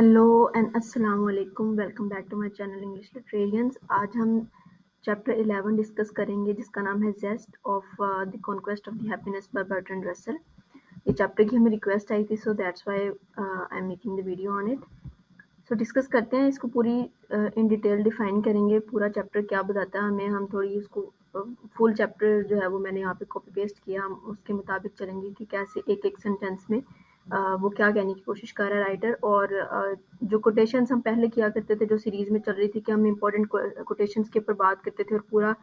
Hello and अस्सलाम वालेकुम। Welcome back to my channel English literarians. आज हम चैप्टर 11 डिस्कस करेंगे जिसका नाम है zest of the conquest of the happiness by Bertrand Russell. ये चैप्टर की हमें रिक्वेस्ट आई थी, so that's why I am making the video on it. So discuss करते हैं इसको, पूरी इन डिटेल डिफाइन करेंगे पूरा चैप्टर क्या बताता है हमें। हम थोड़ी उसको फुल चैप्टर जो है वो मैंने यहाँ पे कॉपी पेस्ट किया, हम उसके मुताबिक चलेंगे कि कैसे एक एक सेंटेंस में वो क्या कहने की कोशिश कर रहा है राइटर। और जो कोटेशंस हम पहले किया करते थे, जो सीरीज में चल रही थी कि हम इम्पोर्टेंट कोटेशंस के ऊपर बात करते थे और पूरा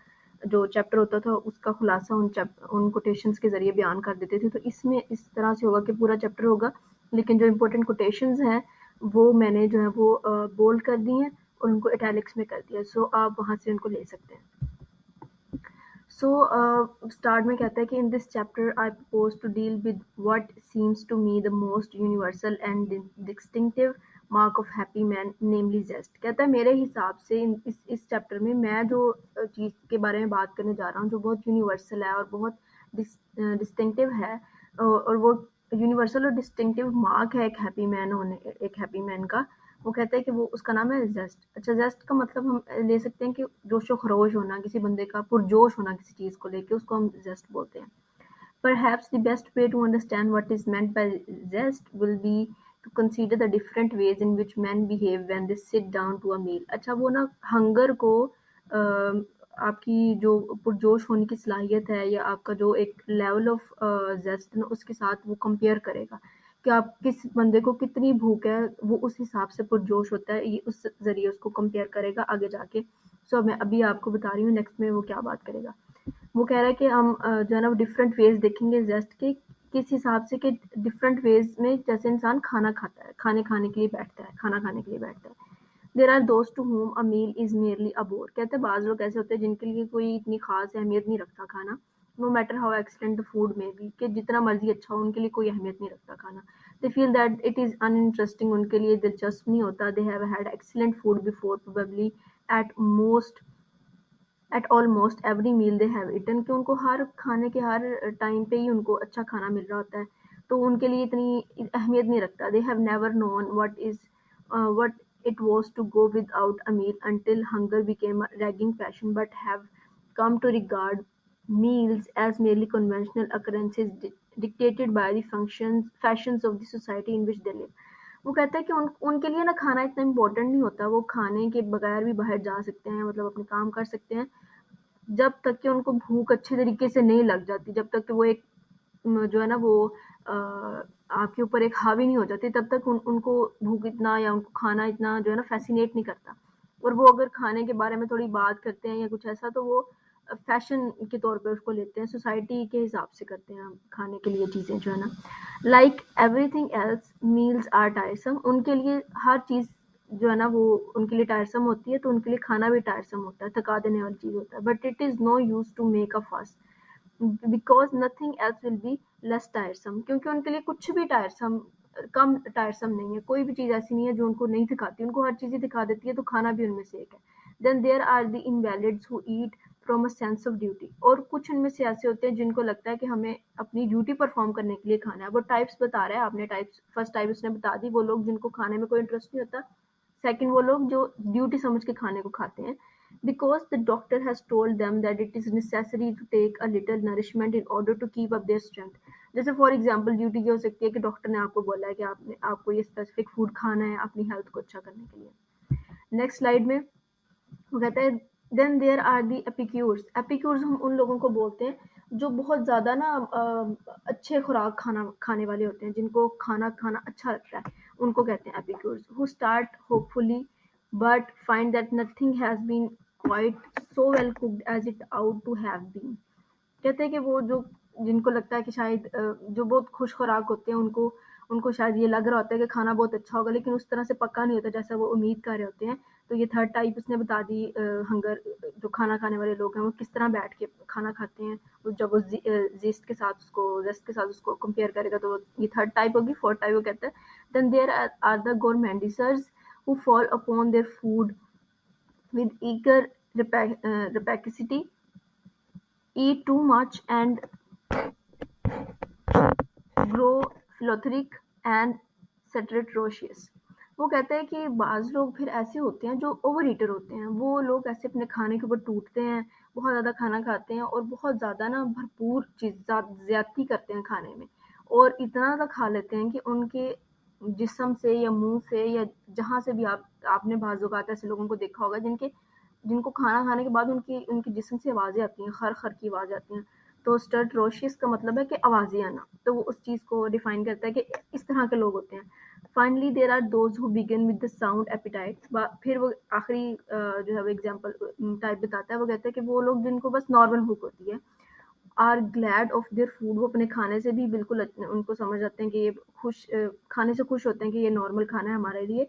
जो चैप्टर होता था उसका खुलासा उन कोटेशंस के जरिए बयान कर देते थे, तो इसमें इस तरह से होगा कि पूरा चैप्टर होगा, लेकिन जो इम्पोर्टेंट कोटेशंस हैं वो मैंने जो है वो बोल्ड कर दी हैं और उनको इटैलिक्स में कर दिया। सो आप वहाँ से उनको ले सकते हैं। सो स्टार्ट में कहता है कि in this chapter I propose to deal with what seems to me the most universal and distinctive mark of happy man, namely zest. कहता है मेरे हिसाब से इस चैप्टर में मैं जो चीज़ के बारे में बात करने जा रहा हूँ जो बहुत यूनिवर्सल है और बहुत डिस्टिंक्टिव है, और वो यूनिवर्सल और डिस्टिंक्टिव मार्क है एक हैप्पी मैन का, वो कहता है कि वो उसका नाम है जेस्ट। अच्छा, जेस्ट का मतलब हम ले सकते हैं कि जोशो खरोश होना, किसी बंदे का पुरजोश होना किसी चीज़ को लेके, उसको हम जेस्ट बोलते हैं। Perhaps the best way to understand what is meant by zest will be to consider the different ways in which men behave when they sit down to a meal. अच्छा, वो ना हंगर को आपकी जो पुरजोश होने की सलाहियत है या आपका जो एक लेवल ऑफ जेस्ट ना, उसके साथ वो कंपेयर करेगा कि आप किस बंदे को कितनी भूख है, वो उस हिसाब से पुरजोश होता है, ये उस जरिए उसको कंपेयर करेगा आगे जाके। सो मैं अभी आपको बता रही हूँ नेक्स्ट में वो क्या बात करेगा। वो कह रहा है कि हम जो है ना डिफरेंट वेज देखेंगे जेस्ट के, किस हिसाब से कि डिफरेंट वेज में जैसे इंसान खाना खाता है, खाने के लिए बैठता है, खाना खाने के लिए बैठता है। There are those to whom a meal is merely a bore. कहते हैं बाज लोग ऐसे होते हैं जिनके लिए कोई इतनी खास अहमियत नहीं रखता खाना, no matter how excellent the food में भी, कि जितना मर्जी अच्छा हो उनके लिए कोई अहमियत नहीं रखता खाना। They feel that it is uninteresting, उनके लिए दिलचस्प नहीं होता। They have had excellent food before, probably at most at almost every meal they have eaten, कि उनको हर खाने के हर टाइम पे ही उनको अच्छा खाना मिल रहा होता है, तो उनके लिए इतनी अहमियत नहीं रखता। They have never known what it was to go without a meal until hunger became a ragging passion, but have come to regard meals as merely conventional occurrences dictated by the fashions of the society in which they live. वो कहता है कि उनके लिए ना खाना इतना important नहीं होता, वो खाने के बगैर भी बाहर जा सकते हैं, मतलब अपने काम कर सकते हैं, जब तक कि उनको भूख अच्छे तरीके से नहीं लग जाती, जब तक कि वो एक जो है ना वो आपके ऊपर एक हावी नहीं हो जाती, तब तक उनको भूख इतना या उनको खाना इतना जो है ना फैसिनेट नहीं करता। और वो अगर खाने के बारे में थोड़ी बात करते हैं या कुछ ऐसा, तो वो फैशन के तौर पे उसको लेते हैं, सोसाइटी के हिसाब से करते हैं खाने के लिए चीज़ें जो है ना। Like everything else meals are tiresome, उनके लिए हर चीज़ जो है ना वो उनके लिए टायरसम होती है, तो उनके लिए खाना भी टायरसम होता है, थका देने वाली चीज़ होता है। But it is no use to make a fuss because nothing else will be less tiresome, क्योंकि उनके लिए कुछ भी टायरसम कम टायरसम नहीं है, कोई भी चीज़ ऐसी नहीं है जो उनको नहीं दिखाती, उनको हर चीज़ ही दिखा देती है, तो खाना भी उनमें से एक है। Then there are the invalids who eat from a sense of duty, और कुछ उनमें से ऐसे होते हैं जिनको लगता है कि हमें अपनी ड्यूटी परफॉर्म करने के लिए खाना है। वो टाइप्स बता रहा है, आपने टाइप्स फर्स्ट टाइप उसने बता दी, वो लोग जिनको खाने में कोई इंटरेस्ट नहीं होता। सेकंड, वो लोग जो ड्यूटी समझ के खाने को खाते हैं, because the doctor has told them that it is necessary to take a little nourishment in order to keep up their strength। जैसे फॉर एग्जांपल ड्यूटी ये हो सकती है कि डॉक्टर ने आपको बोला है कि आपको ये स्पेसिफिक फूड खाना है अपनी हेल्थ को अच्छा करने के लिए। नेक्स्ट स्लाइड में वो कहता है देन देयर आर दी एपिक्यूर्स। एपिक्यूर्स हम उन लोगों को बोलते हैं जो बहुत ज़्यादा ना अच्छे खुराक खाने वाले होते हैं, जिनको खाना खाना अच्छा लगता है, उनको कहते हैं epicures. Who start hopefully but find that nothing has been quite so well cooked as it ought to have been. कहते हैं कि वो जो जिनको लगता है कि शायद जो बहुत खुश खुराक होते हैं, उनको उनको शायद ये लग रहा होता है कि खाना बहुत अच्छा होगा, लेकिन उस तरह से पक्का नहीं होता जैसा वो उम्मीद कर रहे होते हैं। तो ये थर्ड टाइप उसने बता दी। हंगर जो खाना खाने वाले लोग हैं वो किस तरह बैठ के खाना खाते हैं, वो जब वो जेस्ट के साथ उसको कंपेयर करेगा, तो ये थर्ड टाइप होगी। फोर्थ टाइप वो कहता है then there are the gourmandisers who fall upon their food with eager rapacity, eat too much and grow philosophic and satirocious। वो कहता है कि बाज़ लोग फिर ऐसे होते हैं जो ओवर ईटर होते हैं। वो लोग ऐसे अपने खाने के ऊपर टूटते हैं, बहुत ज़्यादा खाना खाते हैं और बहुत ज़्यादा ना भरपूर चीज़ ज़्यादती करते हैं खाने में और इतना ज़्यादा खा लेते हैं कि उनके जिस्म से या मुँह से या जहाँ से भी आपने बाज़ औक़ात ऐसे लोगों को देखा होगा जिनको खाना खाने के बाद उनके जिस्म से आवाज़ें आती हैं, खर-खर की आवाज़ आती हैं। तो स्टर्टरोशियस का मतलब है कि आवाज़ें आना। तो वो उस चीज़ को डिफ़ाइन करता है कि इस तरह के लोग होते हैं। Finally there are those who begin with the sound appetites फिर वो आखिरी जो है वो एग्ज़ाम्पल टाइप बताता है। वो कहता है कि वो लोग जिनको बस नॉर्मल भूख होती है, are glad of their food. वो अपने खाने से भी बिल्कुल उनको समझ आते हैं कि ये खाने से खुश होते हैं कि ये नॉर्मल खाना है हमारे लिए।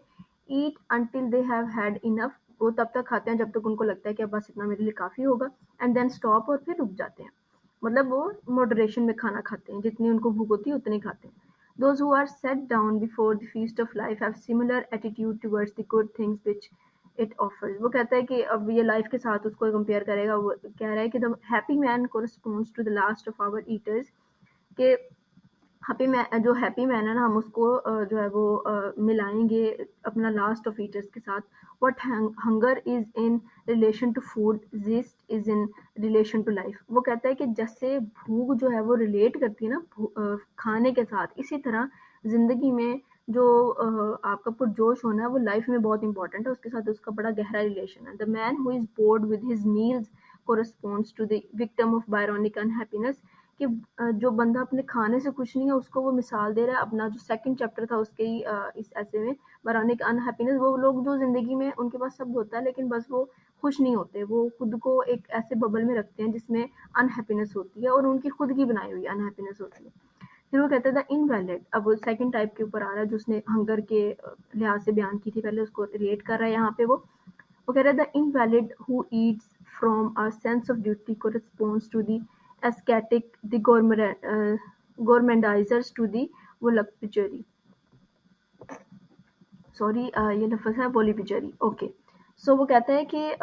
Eat until they have had enough. वो तब तक खाते हैं जब तक उनको लगता है कि अब बस इतना मेरे लिए काफ़ी होगा एंड देन स्टॉप और फिर रुक जाते हैं। मतलब वो मॉडरेशन में खाना खाते हैं, जितनी उनको भूख होती है उतनी खाते हैं। Those who are set down before the feast of life have similar attitude towards the good things which it offers. वो कहता है कि अब ये लाइफ के साथ उसको कंपेयर करेगा। वो कह रहा है कि the happy man corresponds to the last of our eaters के जो हैप्पी मैन है ना हम उसको जो है वो मिलाएंगे अपना लास्ट ऑफ ईटर्स के साथ। What hunger is in relation to food, zest is in relation to life. वो कहता है कि जैसे भूख जो है वो रिलेट करती है ना खाने के साथ, इसी तरह जिंदगी में जो आपका पुरजोश होना है वो लाइफ में बहुत इंपॉर्टेंट है, उसके साथ उसका बड़ा गहरा रिलेशन है। The man who is board with his meals corresponds to the victim of Byronic unhappiness। कि जो बंदा अपने खाने से खुश नहीं है उसको वो मिसाल दे रहा है अपना जो सेकंड चैप्टर था उसके ही इस ऐसे में Byronic अनहैप्पीनेस। वो लोग जो जिंदगी में उनके पास सब होता है लेकिन बस वो खुश नहीं होते, वो खुद को एक ऐसे बबल में रखते हैं जिसमें अनहैप्पीनेस होती है और उनकी खुद की बनाई हुई अनहैप्पीनेस होती है। फिर वो कहते हैं द इनवैलिड। अब वो सेकंड टाइप के ऊपर आ रहा है जो उसने हंगर के लिहाज से बयान की थी पहले, उसको रिलेट कर रहा है यहाँ पे। वो कह रहा है the invalid who Yeats from a sense of duty corresponds to the ascetic, the gormandizers to the voluptuary। Sorry ये लफ्ज़ है वोलिपिचरी। ओके, सो वो कहता है कि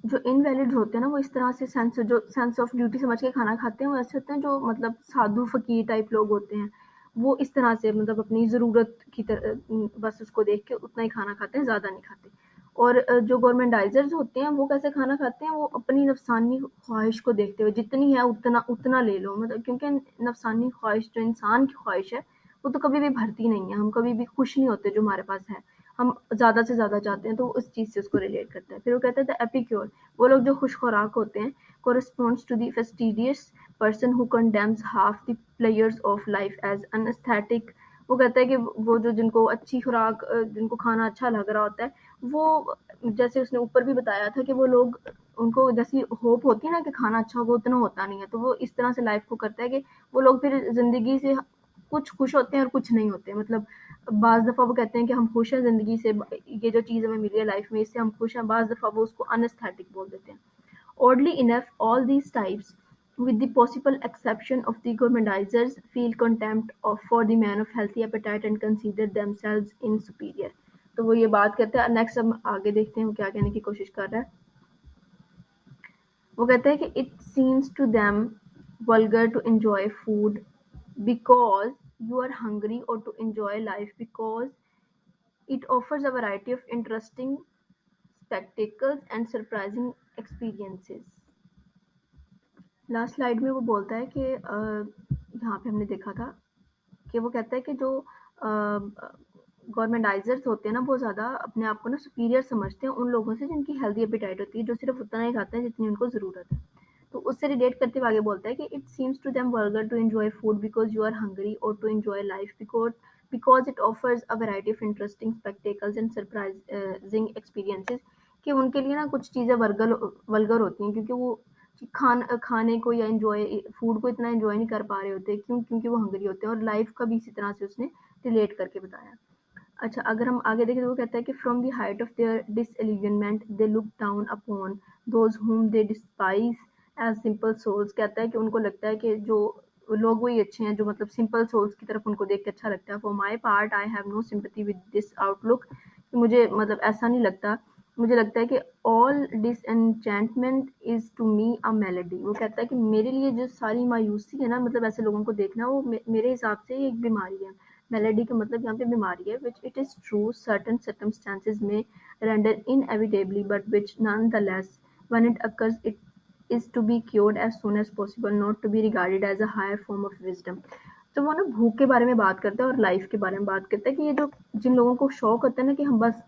जो इनवैलिड होते हैं ना वो इस तरह से सेंस ऑफ ड्यूटी समझ के खाना खाते हैं। वो ऐसे होते हैं जो मतलब साधु फकीर टाइप लोग होते हैं। वो इस तरह से मतलब अपनी ज़रूरत की तरह बस उसको देख के उतना ही खाना खाते हैं, ज़्यादा नहीं खाते। और जो गवर्नमेंटाइजर्स होते हैं वो कैसे खाना खाते हैं, वो अपनी नफसानी ख्वाहिश को देखते हुए जितनी है उतना उतना ले लो। मतलब क्योंकि नफसानी ख्वाहिश जो इंसान की ख्वाहिश है वो तो कभी भी भरती नहीं है, हम कभी भी खुश नहीं होते जो हमारे पास है, हम ज़्यादा से ज़्यादा चाहते हैं। तो उस चीज़ से उसको रिलेट करता है। फिर वो कहता है द एपिक्योर, वो लोग जो खुश खुराक होते हैं, corresponds to the fastidious person who condemns half the pleasures of life as anesthetic। वो कहता है कि वो जो जिनको अच्छी खुराक जिनको खाना अच्छा लग रहा होता है, वो जैसे उसने ऊपर भी बताया था कि वो लोग उनको जैसी होप होती है ना कि खाना अच्छा होगा उतना होता नहीं है। तो वो इस तरह से लाइफ को करता है कि वो लोग फिर ज़िंदगी से कुछ खुश होते हैं और कुछ नहीं होते। मतलब बाज़ दफ़ा वो कहते हैं कि हम खुश हैं ज़िंदगी से, ये जो चीज़ हमें मिली है लाइफ में इससे हम खुश हैं। बाज़ दफ़ा वो उसको अनएस्थेटिक बोल देते हैं। Oddly enough, all these types, with the possible exception of the gormandizers, feel contempt for the man of healthy appetite and consider themselves in superior। तो वो ये बात कहते हैं। नेक्स्ट हम आगे देखते हैं वो क्या कहने की कोशिश कर रहा है। वो कहते हैं कि it seems to them vulgar to enjoy food because you are hungry or to enjoy life because it offers a variety of interesting spectacles and surprising experiences। Last slide में वो बोलता है कि यहाँ पे हमने देखा था कि वो कहता है कि जो गवर्नमेंटाइजर्स होते हैं ना वो ज़्यादा अपने आप को ना सुपीरियर समझते हैं उन लोगों से जिनकी हेल्दी एपिटाइट होती है, जो सिर्फ उतना ही खाते हैं जितनी उनको ज़रूरत है। तो उससे रिलेट करते हुए आगे बोलता है कि it seems to them vulgar to enjoy food because you are hungry और to enjoy life because it offers a variety of interesting spectacles and surprising experiences. कि उनके लिए ना कुछ चीज़ें वल्गर होती हैं क्योंकि वो खाने को या एंजॉय फूड को इतना एंजॉय नहीं कर पा रहे होते, क्योंकि वो हंग्री होते हैं। और लाइफ का भी इसी तरह से उसने रिलेट करके बताया। अच्छा, अगर हम आगे देखें तो वो कहता है कि from the height of their disillusionment they look down upon those whom they despise as simple souls. कहता है कि उनको लगता है कि जो लोग वही अच्छे हैं जो मतलब सिंपल सोल्स की तरफ उनको देख के अच्छा लगता है। For my part I have no sympathy with this outlook. मुझे मतलब ऐसा नहीं लगता, मुझे लगता है कि all disenchantment is to me a malady. वो कहता है कि मेरे लिए जो सारी मायूसी है ना, मतलब ऐसे लोगों को देखना वो मेरे हिसाब से एक बीमारी है। मेलेडी का मतलब यहाँ पे बीमारी है, which it is true certain circumstances में render inevitably but which none the less when it occurs it is to be cured as soon as possible, not to be regarded as a higher form of wisdom. तो वो ना भूख के बारे में बात करता है और लाइफ के बारे में बात करता है कि ये जो जिन लोगों को शौक होता है ना कि हम बस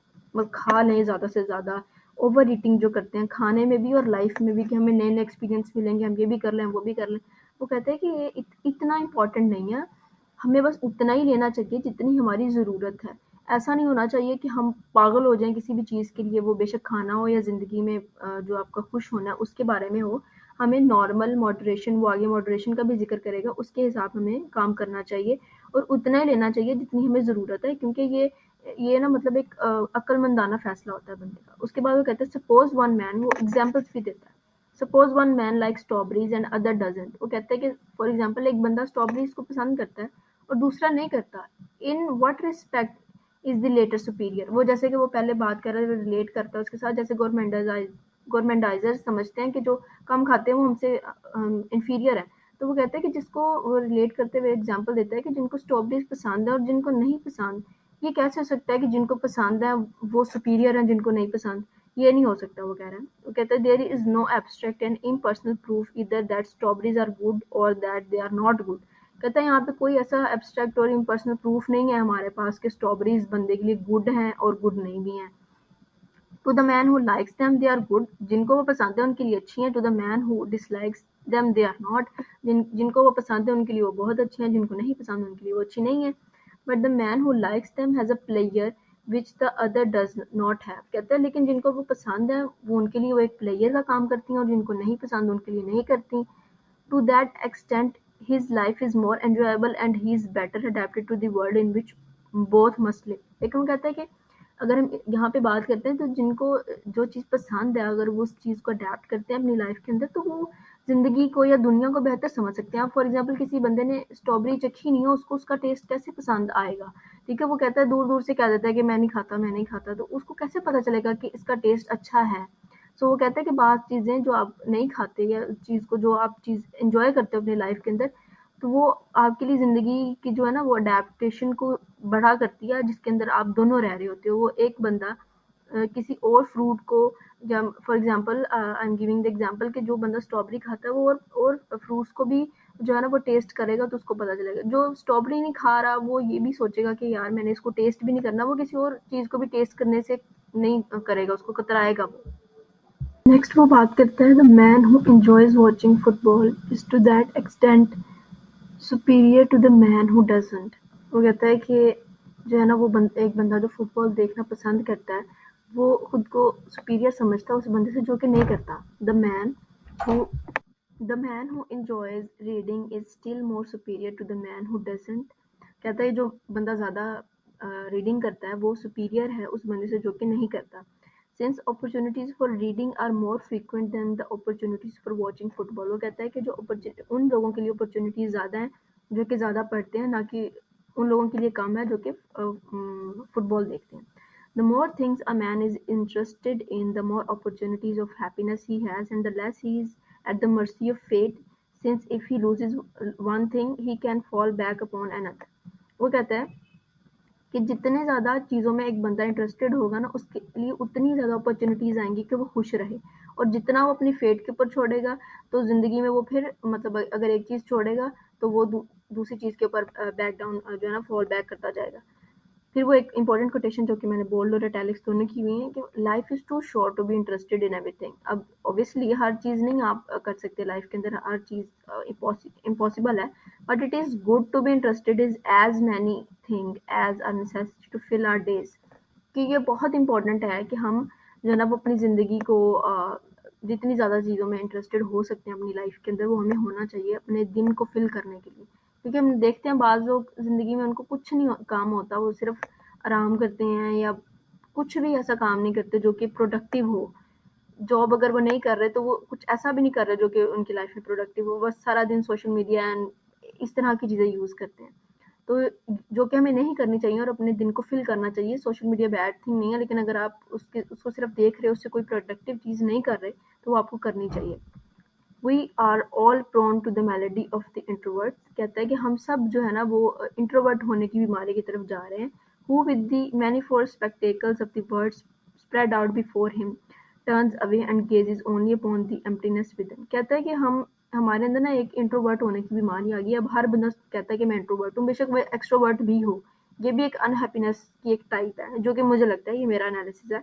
खा लें ज़्यादा से ज़्यादा, ओवर ईटिंग जो करते हैं खाने में भी और लाइफ में भी कि हमें नए नए एक्सपीरियंस मिलेंगे, हम ये भी कर लें वो भी कर लें, वो कहते हैं कि ये इतना इम्पोर्टेंट नहीं है, हमें बस उतना ही लेना चाहिए जितनी हमारी ज़रूरत है। ऐसा नहीं होना चाहिए कि हम पागल हो जाएँ किसी भी चीज़ के लिए, वो बेशक खाना हो या ज़िंदगी में जो आपका खुश होना है उसके बारे में हो। हमें नॉर्मल मॉडरेशन, वो आगे मॉडरेशन का भी ज़िक्र करेगा, उसके हिसाब हमें काम करना चाहिए और उतना ही लेना चाहिए जितनी हमें ज़रूरत है, क्योंकि ये ना मतलब एक अक्लमंदाना फ़ैसला होता है बंदे का। उसके बाद वो कहते हैं सपोज़ वन मैन, वो एग्ज़ाम्पल्स भी देता है। Suppose one man likes strawberries and other doesn't. वो कहता है कि फॉर एग्ज़ाम्पल एक बंदा स्ट्रॉबेरीज़ को पसंद करता है और दूसरा नहीं करता। In what respect is the latter superior? वो जैसे कि वो पहले बात कर रहा है, रिलेट करता है उसके साथ, जैसे गवर्नमेंटाइज़र्स समझते हैं कि जो कम खाते हैं वो हमसे इंफीरियर है। तो वो कहते हैं कि जिसको वो रिलेट करते हुए एग्ज़ाम्पल देता है कि जिनको स्ट्रॉबेरीज़ पसंद है और जिनको नहीं पसंद, ये कैसे हो सकता है कि जिनको पसंद है वो सुपीरियर हैं जिनको नहीं पसंद? ये नहीं हो सकता, वो कह रहा है। वो कहता है there is no abstract and impersonal proof either that strawberries are good और that they are not good. कहता है यहाँ पे कोई ऐसा एब्स्ट्रैक्ट और इम्पर्सनल प्रूफ नहीं है हमारे पास कि स्ट्रॉबेरीज बंदे के लिए गुड हैं और गुड नहीं भी हैं। To the man who likes them they are good, जिनको वो पसंद है उनके लिए अच्छी हैं। To the man who dislikes them they are not, जिनको वो पसंद है उनके लिए वो बहुत अच्छी हैं, जिनको नहीं पसंद उनके लिए वो अच्छी नहीं है। But the man who likes them has a player which the other does not have. कहते हैं लेकिन जिनको वो पसंद है वो उनके लिए वो एक प्लेयर का काम करती हैं और जिनको नहीं पसंद उनके लिए नहीं करती। To that extent, his life is more enjoyable and he is better adapted to the world in which both must live. लेकिन वो कहता है कि अगर हम यहाँ पे बात करते हैं तो जिनको जो चीज़ पसंद है अगर वो उस चीज़ को अडेप्ट करते हैं अपनी लाइफ के अंदर तो वो ज़िंदगी को या दुनिया को बेहतर समझ सकते हैं। आप फॉर एग्जांपल किसी बंदे ने स्ट्रॉबेरी चखी नहीं हो, उसको उसका टेस्ट कैसे पसंद आएगा? ठीक है, वो कहता है दूर-दूर से कह देता है कि मैं नहीं खाता, मैं नहीं खाता, तो उसको कैसे पता चलेगा कि इसका टेस्ट अच्छा है? सो वो कहता है कि बात चीज़ें जो आप नहीं खाते या चीज़ को जो आप चीज़ एंजॉय करते हो अपनी लाइफ के अंदर, तो वो आपके लिए ज़िंदगी की जो है ना वो अडेप्टेशन को बढ़ा करती है, जिसके अंदर आप दोनों रह रहे होते हो। वो एक बंदा किसी और फ्रूट को, जब for example I am giving the example कि जो बंदा स्ट्रॉबेरी खाता है वो और फ्रूट्स को भी जो है ना वो टेस्ट करेगा तो उसको पता चलेगा। जो स्ट्रॉबेरी नहीं खा रहा वो ये भी सोचेगा कि यार मैंने इसको टेस्ट भी नहीं करना, वो किसी और चीज़ को भी टेस्ट करने से नहीं करेगा, उसको कतराएगा वो। नेक्स्ट वो बात करता है the man who enjoys watching football is to that extent superior to the man who doesn't. वो कहता है कि जो है ना वो एक बंदा जो फुटबॉल देखना पसंद करता है वो खुद को सुपीरियर समझता है उस बंदे से जो कि नहीं करता। Who the man who enjoys reading is still more superior to the man who doesn't. कहता है जो बंदा ज़्यादा रीडिंग करता है वो सुपीरियर है उस बंदे से जो कि नहीं करता। Since opportunities for reading are more frequent than the opportunities for watching football, वो कहता है कि जो उन लोगों के लिए opportunities ज़्यादा हैं जो कि ज़्यादा पढ़ते हैं, ना कि उन लोगों के लिए कम है जो कि फुटबॉल देखते हैं। The more things a man is interested in, the more opportunities of happiness he has, and the less he is at the mercy of fate, since if he loses one thing, he can fall back upon another. वो कहता है कि जितने ज़्यादा चीज़ों में एक बंदा इंटरेस्टेड होगा ना उसके लिए उतनी ज़्यादा अपॉर्चुनिटीज़ आएंगी कि वो खुश रहे, और जितना वो अपनी फेट के ऊपर छोड़ेगा तो ज़िंदगी में वो फिर मतलब अगर एक चीज़ छोड़ेगा तो वो दूसरी चीज़ के ऊपर बैक डाउन जो है ना फॉल बैक करता जाएगा। फिर वो एक इंपॉर्टेंट कोटेशन जो कि मैंने बोल्ड और इटैलिक्स दोनों की हुई है कि life is too short to be interested in everything. अब ऑब्वियसली हर चीज़ नहीं आप कर सकते लाइफ के अंदर, हर चीज़ इम्पॉसिबल है, but it is good to be interested is as many thing as a necessity to fill our days. कि ये बहुत इंपॉर्टेंट है कि हम जो है ना वो अपनी ज़िंदगी को जितनी ज़्यादा चीज़ों में इंटरेस्टेड हो सकते हैं अपनी लाइफ के अंदर वो हमें होना चाहिए अपने दिन को फिल करने के लिए। क्योंकि हम देखते हैं बाज़ लोग ज़िंदगी में उनको कुछ नहीं काम होता, वो सिर्फ आराम करते हैं या कुछ भी ऐसा काम नहीं करते जो कि प्रोडक्टिव हो। जॉब अगर वो नहीं कर रहे तो वो कुछ ऐसा भी नहीं कर रहे जो कि उनकी लाइफ में प्रोडक्टिव हो, बस सारा दिन सोशल मीडिया एंड इस तरह की चीज़ें यूज़ करते हैं। तो जो कि हमें नहीं करनी चाहिए और अपने दिन को फिल करना चाहिए। सोशल मीडिया बैड थिंग नहीं है, लेकिन अगर आप उसको सिर्फ देख रहे हो, उससे कोई प्रोडक्टिव चीज़ नहीं कर रहे तो वो आपको करनी चाहिए। We are all prone to the malady of the introverts, कहता है कि हम सब जो है ना वो इंट्रोवर्ट होने की बीमारी की तरफ जा रहे हैं। Who with the manifold spectacles of the words spread out before him turns away and gazes only upon the emptiness within, कहता है कि हम हमारे अंदर ना एक इंट्रोवर्ट होने की बीमारी आ गई है। अब हर बंदा कहता है कि मैं इंट्रोवर्ट हूँ, बेशक वह एक्सट्रोवर्ट भी हो। ये भी एक अनहैप्पीनेस की एक टाइप है, जो कि मुझे लगता है, ये मेरा एनालिसिस है,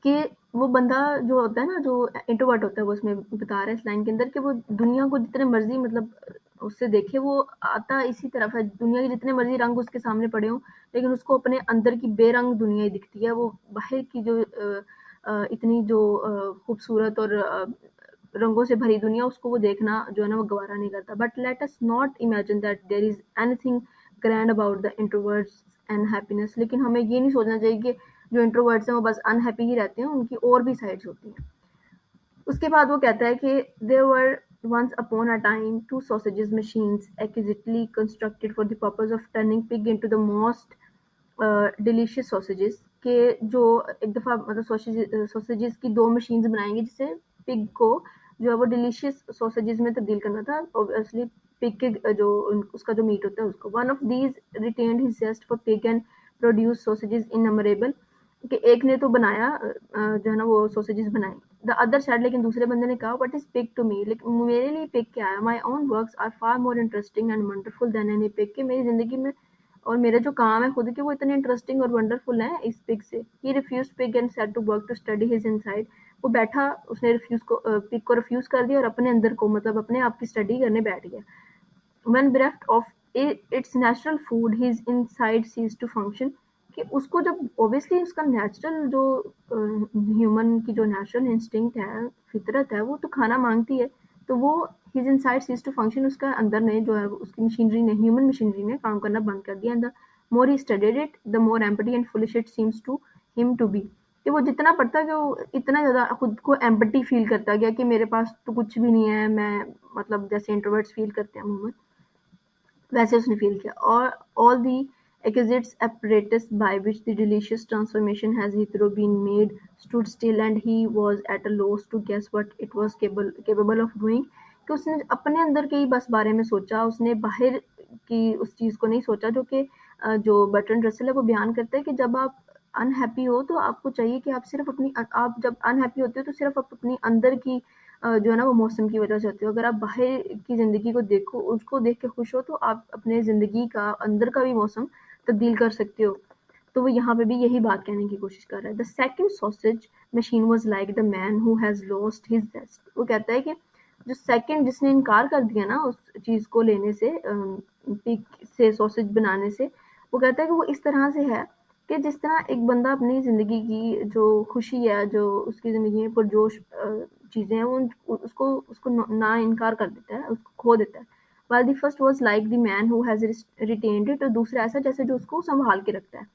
कि वो बंदा जो होता है ना, जो इंट्रोवर्ट होता है, वो उसमें बता रहा है इस लाइन के अंदर कि वो दुनिया को जितने मर्जी मतलब उससे देखे, वो आता इसी तरफ है, दुनिया के जितने मर्जी रंग उसके सामने पड़े हों, लेकिन उसको अपने अंदर की बेरंग दुनिया ही दिखती है। वो बाहर की जो इतनी जो खूबसूरत और रंगों से भरी दुनिया, उसको वो देखना जो है ना वो गवारा नहीं करता। But let us not imagine that there is anything grand about the introverts and happiness, लेकिन हमें ये नहीं सोचना चाहिए कि जो इंट्रोवर्ट्स हैं वो बस अनहैप्पी ही रहते हैं, उनकी और भी साइड्स होती हैं। उसके बाद वो कहता है कि there were once upon a time two sausages machines exquisitely constructed for the purpose of turning pig into the most delicious sausages, के जो एक दफ़ा मतलब सॉसेजेस की दो मशीन्स बनाएंगे जिससे पिग को जो है वो डिलीशियस सॉसेजेस में तब्दील करना था। ऑब्वियसली पिग के जो उसका जो मीट होता है उसको, one of these retained his zest for pig and produce sausages innumerable, कि एक ने तो बनाया जो है ना वो सॉसेजेस बनाए। द अदर साइड, लेकिन दूसरे बंदे ने कहा what is pig to me, लेकिन मेरे लिए पिग क्या है। My own works are far more interesting and wonderful than any pig, कि मेरी जिंदगी में और मेरे जो काम है खुद के, वो इतने इंटरेस्टिंग और वंडरफुल हैं इस पिग से। He refuse pig and said to work to study his inside, वो बैठा, उसने पिग को रिफ्यूज कर दिया और अपने अंदर को मतलब अपने आप की स्टडी करने बैठ गया। When bereft of its natural food, his inside ceased to function, कि उसको जब ऑब्वियसली उसका नेचुरल जो ह्यूमन की जो नेचुरल इंस्टिंक्ट है, फितरत है, वो तो खाना मांगती है, तो वो his inside ceases to function, उसका अंदर ने जो है उसकी मशीनरी ने, ह्यूमन मशीनरी ने काम करना बंद कर दिया। And the more he studied it the more empty and foolish it seems to him to be, कि वो जितना पढ़ता गया वो इतना ज़्यादा खुद को एम्पटी फील करता गया कि मेरे पास तो कुछ भी नहीं है, मैं मतलब जैसे इंट्रोवर्ट्स फील करते हैं अमूमन, वैसे उसने फील किया। और all the exquisite apparatus by which the delicious transformation has hitherto been made stood still, and he was at a loss to guess what it was capable of doing, कि उसने अपने अंदर के ही बस बारे में सोचा, उसने बाहर की उस चीज़ को नहीं सोचा, जो कि जो बर्ट्रैंड रसेल है वो बयान करता है कि जब आप अनहैप्पी हो तो आपको चाहिए कि आप सिर्फ अपनी आप जब अनहैप्पी होते हो तो सिर्फ आप अपनी अंदर की जो है ना वो मौसम की वजह से होती है। अगर आप बाहर की ज़िंदगी को देखो, उसको देख के खुश हो, तो आप अपने ज़िंदगी का अंदर का भी मौसम तब्दील कर सकते हो। तो वो यहाँ पे भी यही बात कहने की कोशिश कर रहा है। The second sausage machine was like the man who has lost his zest, वो कहता है कि जो सेकंड जिसने इनकार कर दिया ना उस चीज़ को लेने से, पिग से सॉसेज बनाने से, वो कहता है कि वो इस तरह से है कि जिस तरह एक बंदा अपनी ज़िंदगी की जो खुशी है, जो उसकी ज़िंदगी में पुरजोश चीज़ें हैं, वो उसको उसको ना इनकार कर देता है, उसको खो देता है। while the first was like the man who has retained it, और दूसरा ऐसा जैसे जो उसको संभाल के रखता है।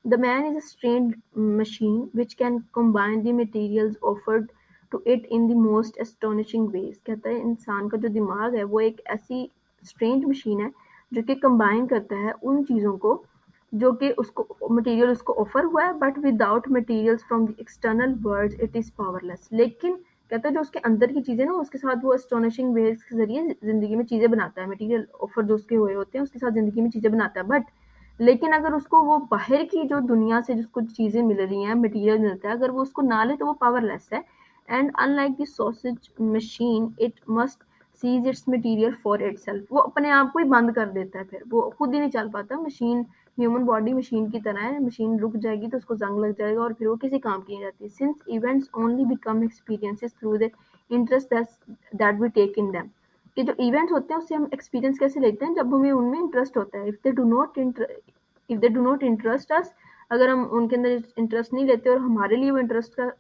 The man is a strange machine which can combine the materials offered to it in the most astonishing ways, कहता है इंसान का जो दिमाग है वो एक ऐसी स्ट्रेंज मशीन है जो कि कंबाइन करता है उन चीज़ों को जो कि उसको मटेरियल उसको ऑफर हुआ है, but without materials from the external world it is powerless, लेकिन कहता है जो उसके अंदर की चीज़ें ना उसके साथ वो एस्टोनिशिंग वेज के ज़रिए ज़िंदगी में चीज़ें बनाता है, मटेरियल ऑफर जो उसके हुए होते हैं उसके साथ ज़िंदगी में चीज़ें बनाता है। बट लेकिन अगर उसको वो बाहर की जो दुनिया से जिसको चीज़ें मिल रही हैं, मटेरियल मिलता है, अगर वो उसको ना ले तो वो पावरलेस है। And unlike the sausage machine it must seize its material for itself, वो अपने आप को ही बंद कर देता है, फिर वो खुद ही नहीं चल पाता। मशीन, ह्यूमन बॉडी मशीन की तरह है, मशीन रुक जाएगी तो उसको जंग लग जाएगा और फिर वो किसी काम की नहीं रहती। Since events only become experiences through the interest that we take in them, कि जो इवेंट्स होते हैं उससे हम एक्सपीरियंस कैसे लेते हैं, जब हमें उनमें इंटरेस्ट होता है। If they do not interest us, अगर हम उनके अंदर इंटरेस्ट नहीं लेते और हमारे लिए वो इंटरेस्ट का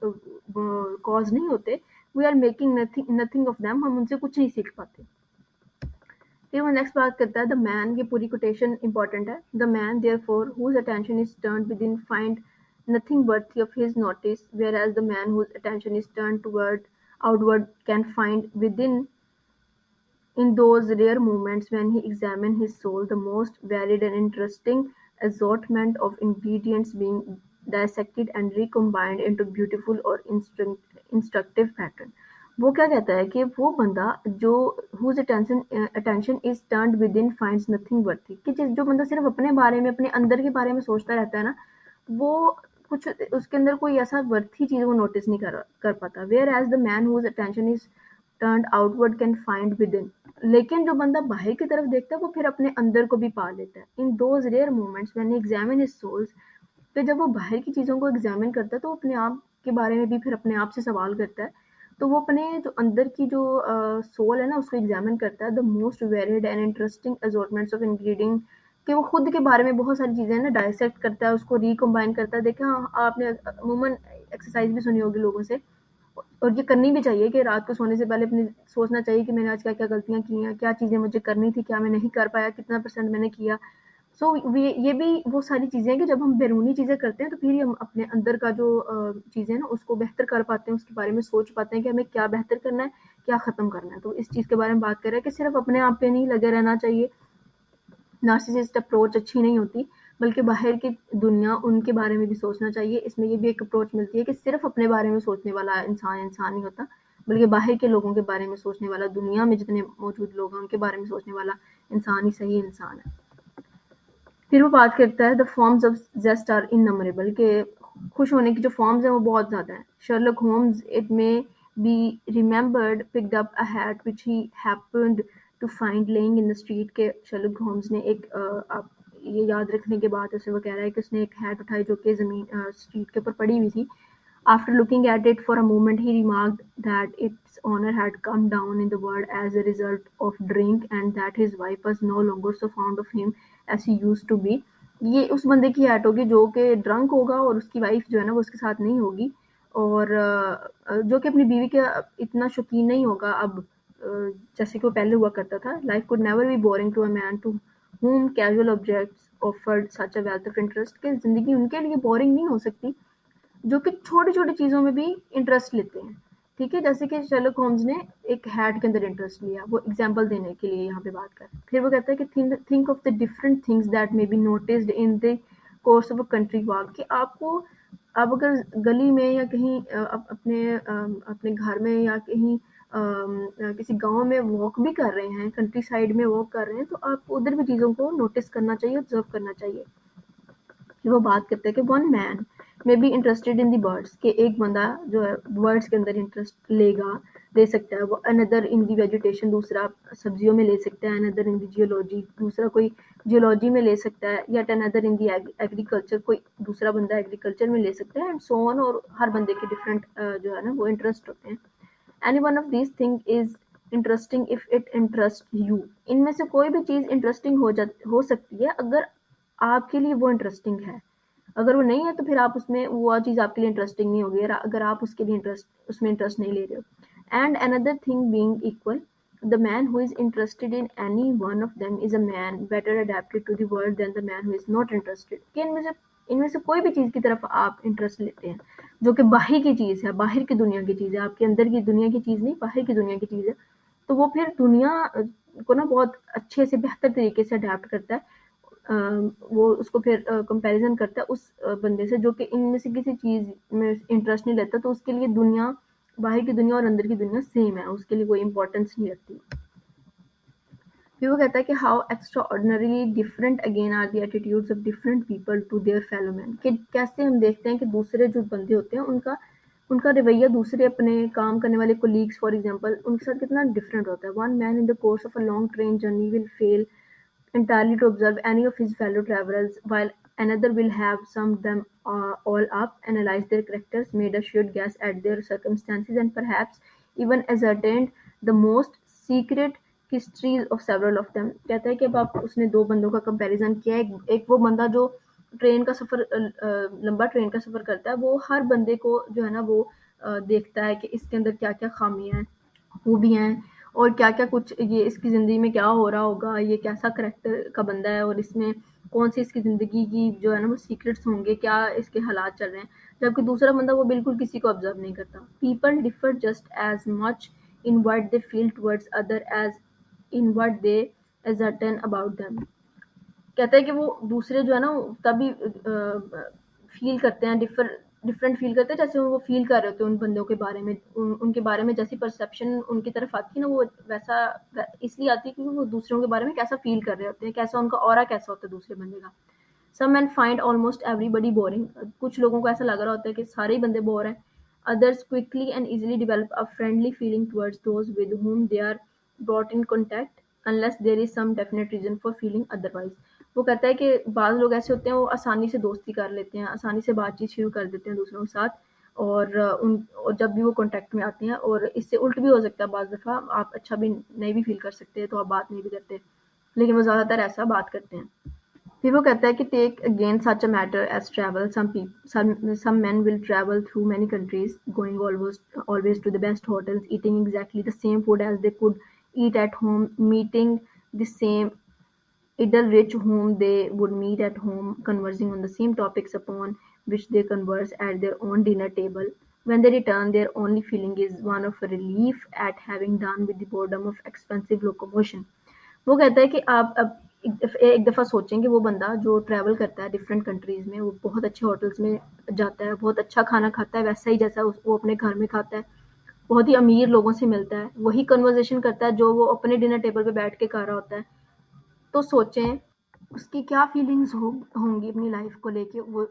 कॉज नहीं होते, we are making nothing of them, हम उनसे कुछ नहीं सीख पाते। फिर वो नेक्स्ट बात करता है द मैन, ये पूरी कोटेशन इंपॉर्टेंट है। The man therefore whose attention is turned within find nothing worthy of his notice, whereas the man whose attention is turned toward outward can find within, in those rare moments when he examines his soul, the most varied and interesting assortment of ingredients being dissected and recombined into beautiful or instructive pattern. वो क्या कहता है कि वो बंदा जो whose attention is turned within finds nothing worthy, कि जो बंदा सिर्फ अपने बारे में, अपने अंदर के बारे में सोचता रहता है ना, वो कुछ उसके अंदर कोई ऐसा वर्थी चीज वो नोटिस नहीं कर पाता। Whereas the man whose attention is turned outward can find within, लेकिन जो बंदा बाहर की तरफ देखता है वो फिर अपने अंदर को भी पा लेता है। In those rare moments when he examine his souls, फिर जब वो बाहर की चीज़ों को एग्जामिन करता है तो वो अपने आप के बारे में भी फिर अपने आप से सवाल करता है। तो वो अपने जो अंदर की जो सोल है ना उसको एग्जामिन करता है। The most varied and interesting assortments of ingredient, कि वो खुद के बारे में बहुत सारी चीज़ें ना डाइसेक्ट करता है, उसको रिकम्बाइन करता है। देखा, हाँ, आपने अमूमन एक्सरसाइज भी सुनी होगी लोगों से, और ये करनी भी चाहिए कि रात को सोने से पहले अपनी सोचना चाहिए कि मैंने आज क्या क्या गलतियाँ की हैं, क्या चीज़ें मुझे करनी थी, क्या मैं नहीं कर पाया, कितना परसेंट मैंने किया। सो ये भी वो सारी चीज़ें हैं कि जब हम बैरूनी चीज़ें करते हैं तो फिर ही हम अपने अंदर का जो चीज़ें हैं ना उसको बेहतर कर पाते हैं, उसके बारे में सोच पाते हैं कि हमें क्या बेहतर करना है, क्या ख़त्म करना है। तो इस चीज़ के बारे में बात कर रहे हैं कि सिर्फ अपने आप पे नहीं लगे रहना चाहिए। नार्सिसिस्ट अप्रोच अच्छी नहीं होती, बल्कि बाहर की दुनिया, उनके बारे में भी सोचना चाहिए। इसमें ये भी एक अप्रोच मिलती है कि सिर्फ अपने बारे में सोचने वाला इंसान इंसान नहीं होता, बल्कि बाहर के लोगों के बारे में सोचने वाला, दुनिया में जितने मौजूद लोग हैं उनके बारे में सोचने वाला इंसान ही सही इंसान है। फिर वो बात करता है द फॉर्म्स ऑफ जेस्ट आर इननमरेबल, के खुश होने की जो फॉर्म्स हैं वो बहुत ज़्यादा हैं। Sherlock Holmes it may be remembered picked up a hat which he happened to find lying in the street, के शर्लक होम्स ने एक आप ये याद रखने के बाद उसे वो कह रहा है कि उसने एक हैट उठाई जो कि ज़मीन स्ट्रीट के ऊपर पड़ी हुई थी। After looking at it for a moment, he remarked that its owner had come down in the world as a result of drink and that his wife was no longer so fond of him as he used to be. ये उस बंदे की hat होगी जो कि drunk होगा और उसकी वाइफ जो है ना वो उसके साथ नहीं होगी, और जो कि अपनी बीवी के इतना शौकीन नहीं होगा अब, जैसे कि वो पहले हुआ करता था। Life could never be boring to a man to whom casual objects offered such a wealth of interest, कि ज़िंदगी उनके लिए बोरिंग नहीं हो सकती जो कि छोटी-छोटी चीज़ों में भी इंटरेस्ट लेते हैं। ठीक है? जैसे कि शर्लक होम्स ने एक हैट के अंदर इंटरेस्ट लिया, वो एग्ज़ाम्पल देने के लिए यहाँ पे बात कर रहे हैं। फिर वो कहता है कि think of the different things that may be noticed in the course of a country walk, कि आपको, आप अगर गली में या कहीं अपने घर में या कहीं किसी गाँव में वॉक भी कर रहे हैं, कंट्री साइड में वॉक कर रहे हैं, तो आपको उधर भी चीज़ों को नोटिस करना चाहिए, ऑब्ज़र्व करना चाहिए। फिर वो बात करते हैं कि one man may be interested in the birds, कि एक बंदा जो है बर्ड्स के अंदर इंटरेस्ट ले सकता है। वो अनदर इन दी वेजिटेशन, दूसरा सब्जियों में ले सकता है। अनदर इन दी जियोलॉजी, दूसरा कोई जियोलॉजी में ले सकता है। या अनदर इन दी एग्रीकल्चर, कोई दूसरा बंदा एग्रीकल्चर में ले सकता है, एंड सो ऑन। और हर बंदे के डिफरेंट जो है ना वो इंटरेस्ट होते हैं। Any one of these thing is interesting if it interest you, इनमें से कोई भी चीज़ इंटरेस्टिंग हो सकती है अगर आपके लिए वो इंटरेस्टिंग है। अगर वो नहीं है तो फिर आप उसमें, वो चीज़ आपके लिए इंटरेस्टिंग नहीं होगी अगर आप उसके लिए इंटरेस्ट नहीं ले रहे हो। And another thing being equal, the man who is interested in any one of them is a man better adapted to the world than the man who is not interested, कि इनमें से कोई भी चीज़ की तरफ आप इंटरेस्ट लेते हैं जो कि बाहर की चीज़ है, बाहर की दुनिया की चीज़ है, आपके अंदर की दुनिया की चीज़ नहीं, बाहर की दुनिया की चीज़ है, तो वो फिर दुनिया को ना बहुत अच्छे से, बेहतर तरीके से अडेप्ट करता है। वो उसको फिर कंपैरिजन करता है उस बंदे से जो कि इनमें से किसी चीज़ में इंटरेस्ट नहीं लेता, तो उसके लिए दुनिया, बाहर की दुनिया और अंदर की दुनिया सेम है, उसके लिए कोई इम्पोर्टेंस नहीं रखती। फिर वो कहता है कि how extraordinary different again are the attitudes of different people to their fellow man, कि कैसे हम देखते हैं कि दूसरे जो बंदे होते हैं उनका उनका रवैया दूसरे अपने काम करने वाले कोलीग्स फॉर एग्जांपल उनके साथ कितना डिफरेंट होता है। One man in the course of a long train journey will fail entirely to observe any of his fellow travelers, while another will have summed them all up, analyzed their characters, made a shrewd guess at their circumstances, and perhaps even ascertained the most secret histories of several of them। कहता है कि अब आप उसने दो बंदों का comparison किया, एक वो बंदा जो ट्रेन का सफ़र, लंबा ट्रेन का सफ़र करता है, वो हर बंदे को जो है ना वो देखता है कि इसके अंदर क्या क्या खामियां हैं, खूबियाँ हैं, और क्या-क्या कुछ ये इसकी ज़िंदगी में क्या हो रहा होगा, ये कैसा करैक्टर का बंदा है, और इसमें कौन-सी इसकी ज़िंदगी की जो है ना वो सीक्रेट्स होंगे, क्या इसके हालात चल रहे हैं। जबकि दूसरा बंदा वो बिल्कुल किसी को ऑब्ज़र्व नहीं करता। People differ just as much in what they feel towards other as in what they ascertain about them. कहता है कि वो दूसरे जो है ना तभी फील करते हैं, डिफरेंट फील करते हैं, जैसे वो फील कर रहे होते हैं उन बंदों के बारे में, उनके बारे में जैसी परसेप्शन उनकी तरफ आती है ना, वो वैसा इसलिए आती है क्योंकि वो दूसरों के बारे में कैसा फील कर रहे होते हैं, कैसा उनका ऑरा कैसा होता है दूसरे बंदे का। Some man find almost everybody boring, कुछ लोगों को ऐसा लग रहा होता है कि सारे ही बंदे बोर हैं। Others quickly and easily develop a friendly feeling towards those with whom they are brought in contact unless there is some definite reason for feeling otherwise। वो कहता है कि बाज़ लोग ऐसे होते हैं, वो आसानी से दोस्ती कर लेते हैं, आसानी से बातचीत शुरू कर देते हैं दूसरों के साथ, और जब भी वो कॉन्टैक्ट में आते हैं, और इससे उल्ट भी हो सकता है, बाज़ दफ़ा आप अच्छा भी नहीं भी फ़ील कर सकते हैं, तो आप बात नहीं भी करते, लेकिन वो ज़्यादातर ऐसा बात करते हैं। फिर वो कहता है कि take again such a matter as travel, some men will travel through many countries, going always to the best hotels, eating exactly the same food as they could eat at home, meeting the same idle rich whom they would meet at home, conversing on the same topics upon which they converse at their own dinner table. When they return, their only feeling is one of relief at having done with the boredom of expensive locomotion। वो कहता है कि आप अब एक दफ़ा सोचें कि वो बंदा जो ट्रैवल करता है डिफरेंट कंट्रीज़ में, वो बहुत अच्छे होटल्स में जाता है, बहुत अच्छा खाना खाता है, वैसा ही जैसा वो अपने घर में खाता है, बहुत ही अमीर लोगों से मिलता है, वही कन्वर्सेशन करता है जो वो अपने डिनर टेबल पे बैठ के कर रहा होता है। तो सोचें उसकी क्या फीलिंग्स होंगी अपनी लाइफ को लेके, वो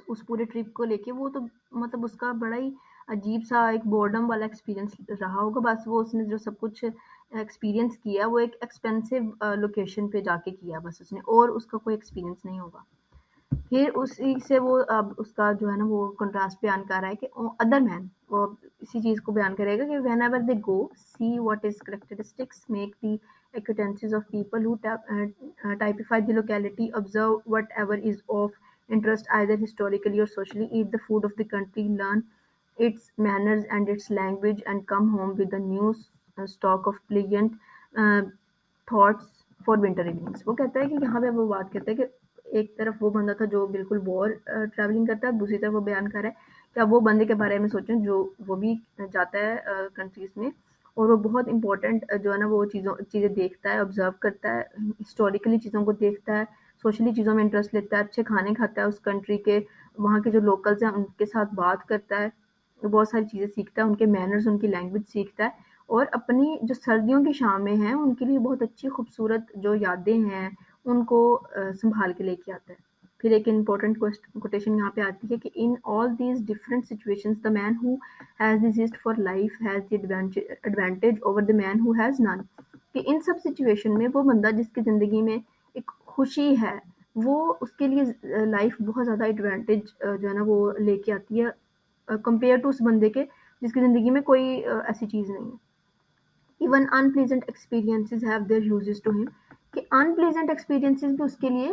उस पूरे ट्रिप को लेके, वो तो मतलब उसका बड़ा ही अजीब सा एक बोर्डम वाला एक्सपीरियंस रहा होगा। बस वो उसने जो सब कुछ एक्सपीरियंस किया वो एक एक्सपेंसिव लोकेशन पे जाके किया बस उसने, और उसका कोई एक्सपीरियंस नहीं होगा। फिर उसी से वो अब उसका जो है ना वो कंट्रास्ट बयान कर रहा है कि अदर मैन, वो इसी चीज़ को बयान करेगा कि when ever they go see what is characteristics make the acquaintances of people who typify the locality, observe whatever is of interest either historically or socially, eat the food of the country, learn its manners and its language, and come home with a new stock of pleasant uh, thoughts for winter evenings. वो कहता है कि यहाँ पे वो बात करता है कि एक तरफ वो बंदा था जो बिल्कुल बोर ट्रैवलिंग करता है, दूसरी तरफ वो बयान कर रहा है कि अब वो बंदे के बारे में सोचें जो वो भी जाता है कंट्रीज में, और वो बहुत इंपॉर्टेंट जो है ना वो चीज़ें देखता है, ऑब्जर्व करता है, हिस्टोरिकली चीज़ों को देखता है, सोशली चीज़ों में इंटरेस्ट लेता है, अच्छे खाने खाता है उस कंट्री के, वहाँ के जो लोकल्स हैं उनके साथ बात करता है, बहुत सारी चीज़ें सीखता है, उनके मैनर्स, उनकी लैंग्वेज सीखता है, और अपनी जो सर्दियों की शामें हैं उनके लिए बहुत अच्छी खूबसूरत जो यादें हैं उनको संभाल के लेके आता है। फिर एक इम्पोर्टेंट कोटेशन यहाँ पे आती है कि in all these different situations the man who has the zest for life has the advantage over the man who has none. कि इन सब सिचुएशन में वो बंदा जिसकी ज़िंदगी में एक खुशी है, वो उसके लिए लाइफ बहुत ज़्यादा एडवांटेज जो है ना वो लेके आती है कंपेयर टू उस बंदे के जिसकी ज़िंदगी में कोई ऐसी चीज़ नहीं है। Even unpleasant experiences have their uses to him, कि अनप्लीजेंट एक्सपीरियंसेस भी उसके लिए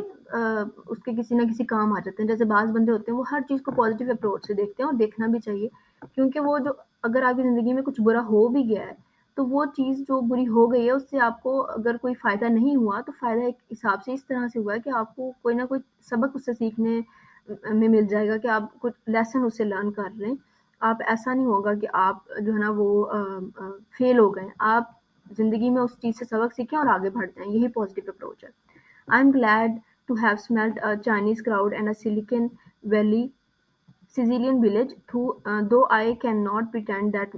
उसके किसी ना किसी काम आ जाते हैं। जैसे बाज़ बंदे होते हैं वो हर चीज़ को पॉजिटिव अप्रोच से देखते हैं, और देखना भी चाहिए, क्योंकि वो जो अगर आपकी ज़िंदगी में कुछ बुरा हो भी गया है, तो वो चीज़ जो बुरी हो गई है उससे आपको अगर कोई फ़ायदा नहीं हुआ, तो फ़ायदा एक हिसाब से इस तरह से हुआ है कि आपको कोई ना कोई सबक उससे सीखने में मिल जाएगा, कि आप कुछ लेसन उससे लर्न कर लें। आप ऐसा नहीं होगा कि आप जो है ना वो फेल हो गए, आप ज़िंदगी में उस चीज़ से सबक सीखें और आगे बढ़ जाएँ, यही पॉजिटिव अप्रोच है। I am glad to have smelt a Chinese crowd and a Silicon Valley Sicilian village, though I cannot pretend that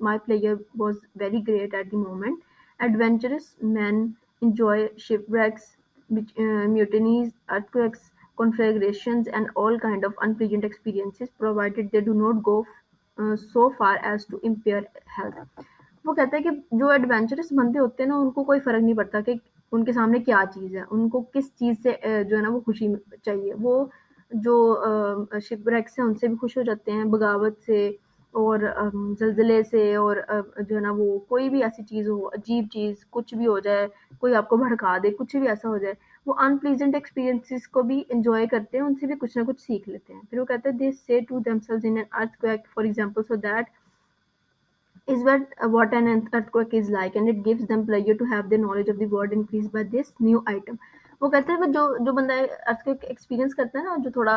my player was very great at the moment. Adventurous men enjoy shipwrecks, mutinies, earthquakes, conflagrations, and all kind of unpleasant experiences, provided they do not go so far as to impair health। वो कहता है कि जो adventurous बंदे होते हैं ना उनको कोई फ़र्क नहीं पड़ता कि उनके सामने क्या चीज़ है, उनको किस चीज़ से जो है ना वो खुशी चाहिए। वो जो शिपरेक्स हैं उनसे भी खुश हो जाते हैं, बगावत से और ज़लज़ले से, और जो है ना वो कोई भी ऐसी चीज़ हो, अजीब चीज़ कुछ भी हो जाए, कोई आपको भड़का दे, कुछ भी ऐसा हो जाए, वो अनप्लीजेंट एक्सपीरियंसेस को भी एन्जॉय करते हैं, उनसे भी कुछ ना कुछ सीख लेते हैं। फिर वो कहते हैं they say to themselves in an earthquake for example so that is what an earthquake is like, and it gives them pleasure to have their knowledge of the world increased by this new item। वो कहते हैं जो जो बंदा earthquake experience करता है ना, जो थोड़ा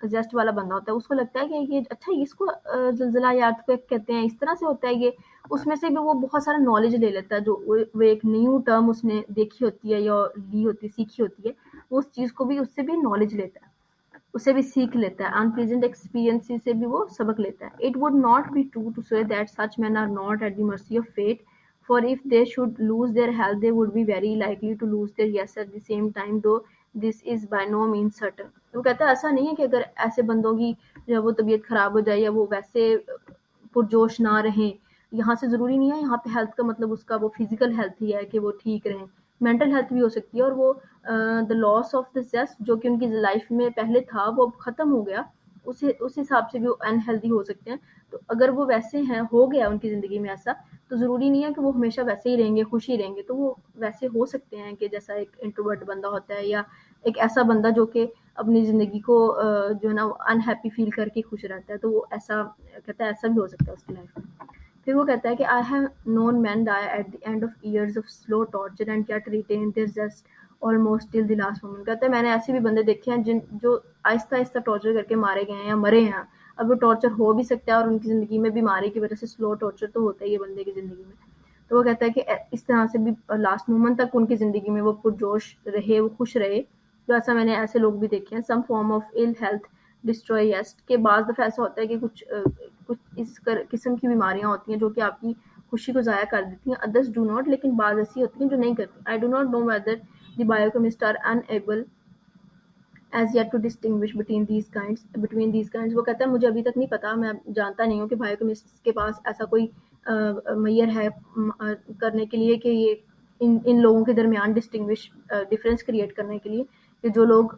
जेस्ट वाला बंदा होता है, उसको लगता है कि ये अच्छा इसको ज़लज़ला या earthquake कहते हैं, इस तरह से होता है ये, उसमें से भी वो बहुत सारा नॉलेज ले लेता है, जो वो एक न्यू टर्म उसने देखी होती है या ली होती है, सीखी होती है, वो उस चीज़ को भी उससे भी नॉलेज लेता है। उससे भी सीख लेता है, अनप्लेजेंट एक्सपीरियंस से भी वो सबक लेता है. It would not be true to say that such men are not at the mercy of fate, for if they should lose their health they would be very likely to lose their yes at the same time, though this is by no means certain. वो कहता है ऐसा नहीं है कि अगर ऐसे बंदों की जो है वो तबीयत खराब हो जाए या वो वैसे पुरजोश ना रहें, यहाँ से ज़रूरी नहीं है, यहाँ पे हेल्थ का मतलब उसका वो फिजिकल हेल्थ ही है कि वो ठीक रहें, मेंटल हेल्थ भी हो सकती है. और वो द लॉस ऑफ द जेस्ट जो कि उनकी लाइफ में पहले था वो अब ख़त्म हो गया, उस हिसाब से भी वो अनहेल्दी हो सकते हैं. तो अगर वो वैसे हैं, हो गया उनकी ज़िंदगी में ऐसा, तो ज़रूरी नहीं है कि वो हमेशा वैसे ही रहेंगे, खुश ही रहेंगे. तो वो वैसे हो सकते हैं कि जैसा एक इंट्रोवर्ट बंदा होता है या एक ऐसा बंदा जो कि अपनी ज़िंदगी को जो है ना अनहैप्पी फील करके खुश रहता है, तो वो ऐसा कहता है ऐसा भी हो सकता है उसकी लाइफ में. फिर वो कहता है कि I have known man die at the end of years of slow torture and yet retain their zest almost till the last moment. कहता है मैंने ऐसे भी बंदे देखे हैं जिन जो आहिस्ता आहिस्ता टॉर्चर करके मारे गए हैं या मरे हैं. अब वो टॉर्चर हो भी सकता है और उनकी ज़िंदगी में बीमारी की वजह से स्लो टॉर्चर तो होता ही है बंदे की ज़िंदगी में. तो वो कहता है कि इस तरह से भी लास्ट मोमेंट तक उनकी ज़िंदगी में वो पुरजोश रहे, वो खुश रहे. तो ऐसा मैंने ऐसे लोग भी देखे हैं. Some form of ill health destroy zest, के बाद दफ़ा ऐसा होता है कि कुछ इस किस्म की बीमारियां होती हैं जो कि आपकी खुशी को ज़ाया कर देती हैं. अदर्स डू नॉट, लेकिन बाद ऐसी होती हैं जो नहीं करती. I do not know whether the biochemist are unable as yet to distinguish between these kinds. वो कहता है मुझे अभी तक नहीं पता, मैं जानता नहीं हूँ कि बायोकेमिस्ट के पास ऐसा कोई मैयर है करने के लिए कि ये इन लोगों के दरमियान डिफरेंस क्रिएट करने के लिए, कि जो लोग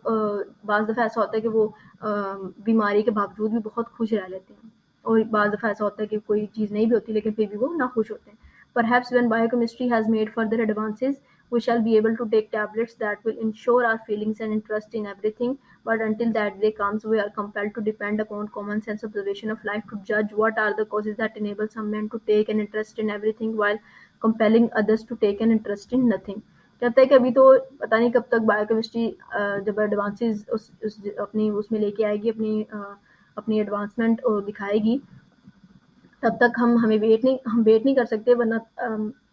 बाज़ दफ़ा ऐसा होता है कि वो बीमारी के बावजूद भी बहुत खुश रह लेते हैं, और बाज़ दफ़ा ऐसा होता है कि कोई चीज़ नहीं भी होती लेकिन फिर भी वो ना खुश होते हैं. Perhaps when biochemistry has made further advances, we shall be able to take tablets that will ensure our feelings and interest in everything. But until that day comes, we are compelled to depend upon common sense observation of life to judge what are the causes that enable some men to take an interest in everything while compelling others to take an interest in nothing. कहता है कि अभी तो पता नहीं कब तक biochemistry जब एडवांसेस उस अपनी उसमें लेके आएगी, अपनी एडवांसमेंट दिखाएगी, तब तक हम वेट नहीं कर सकते. वरना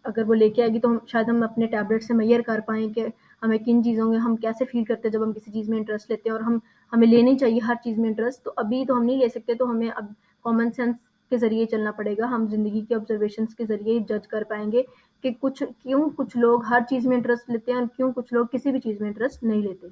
अगर वो लेके आएगी तो शायद हम अपने टैबलेट से मैयर कर पाएँ कि हमें किन चीज़ों में हम कैसे फ़ील करते हैं जब हम किसी चीज़ में इंटरेस्ट लेते हैं, और हमें लेनी चाहिए हर चीज़ में इंटरेस्ट. तो अभी तो हम नहीं ले सकते, तो हमें अब कॉमन सेंस के ज़रिए चलना पड़ेगा. हम ज़िंदगी के ऑब्जर्वेशंस के ज़रिए ही जज कर पाएँगे कि क्यों कुछ लोग हर चीज़ में इंटरेस्ट लेते हैं और क्यों कुछ लोग किसी भी चीज़ में इंटरेस्ट नहीं लेते.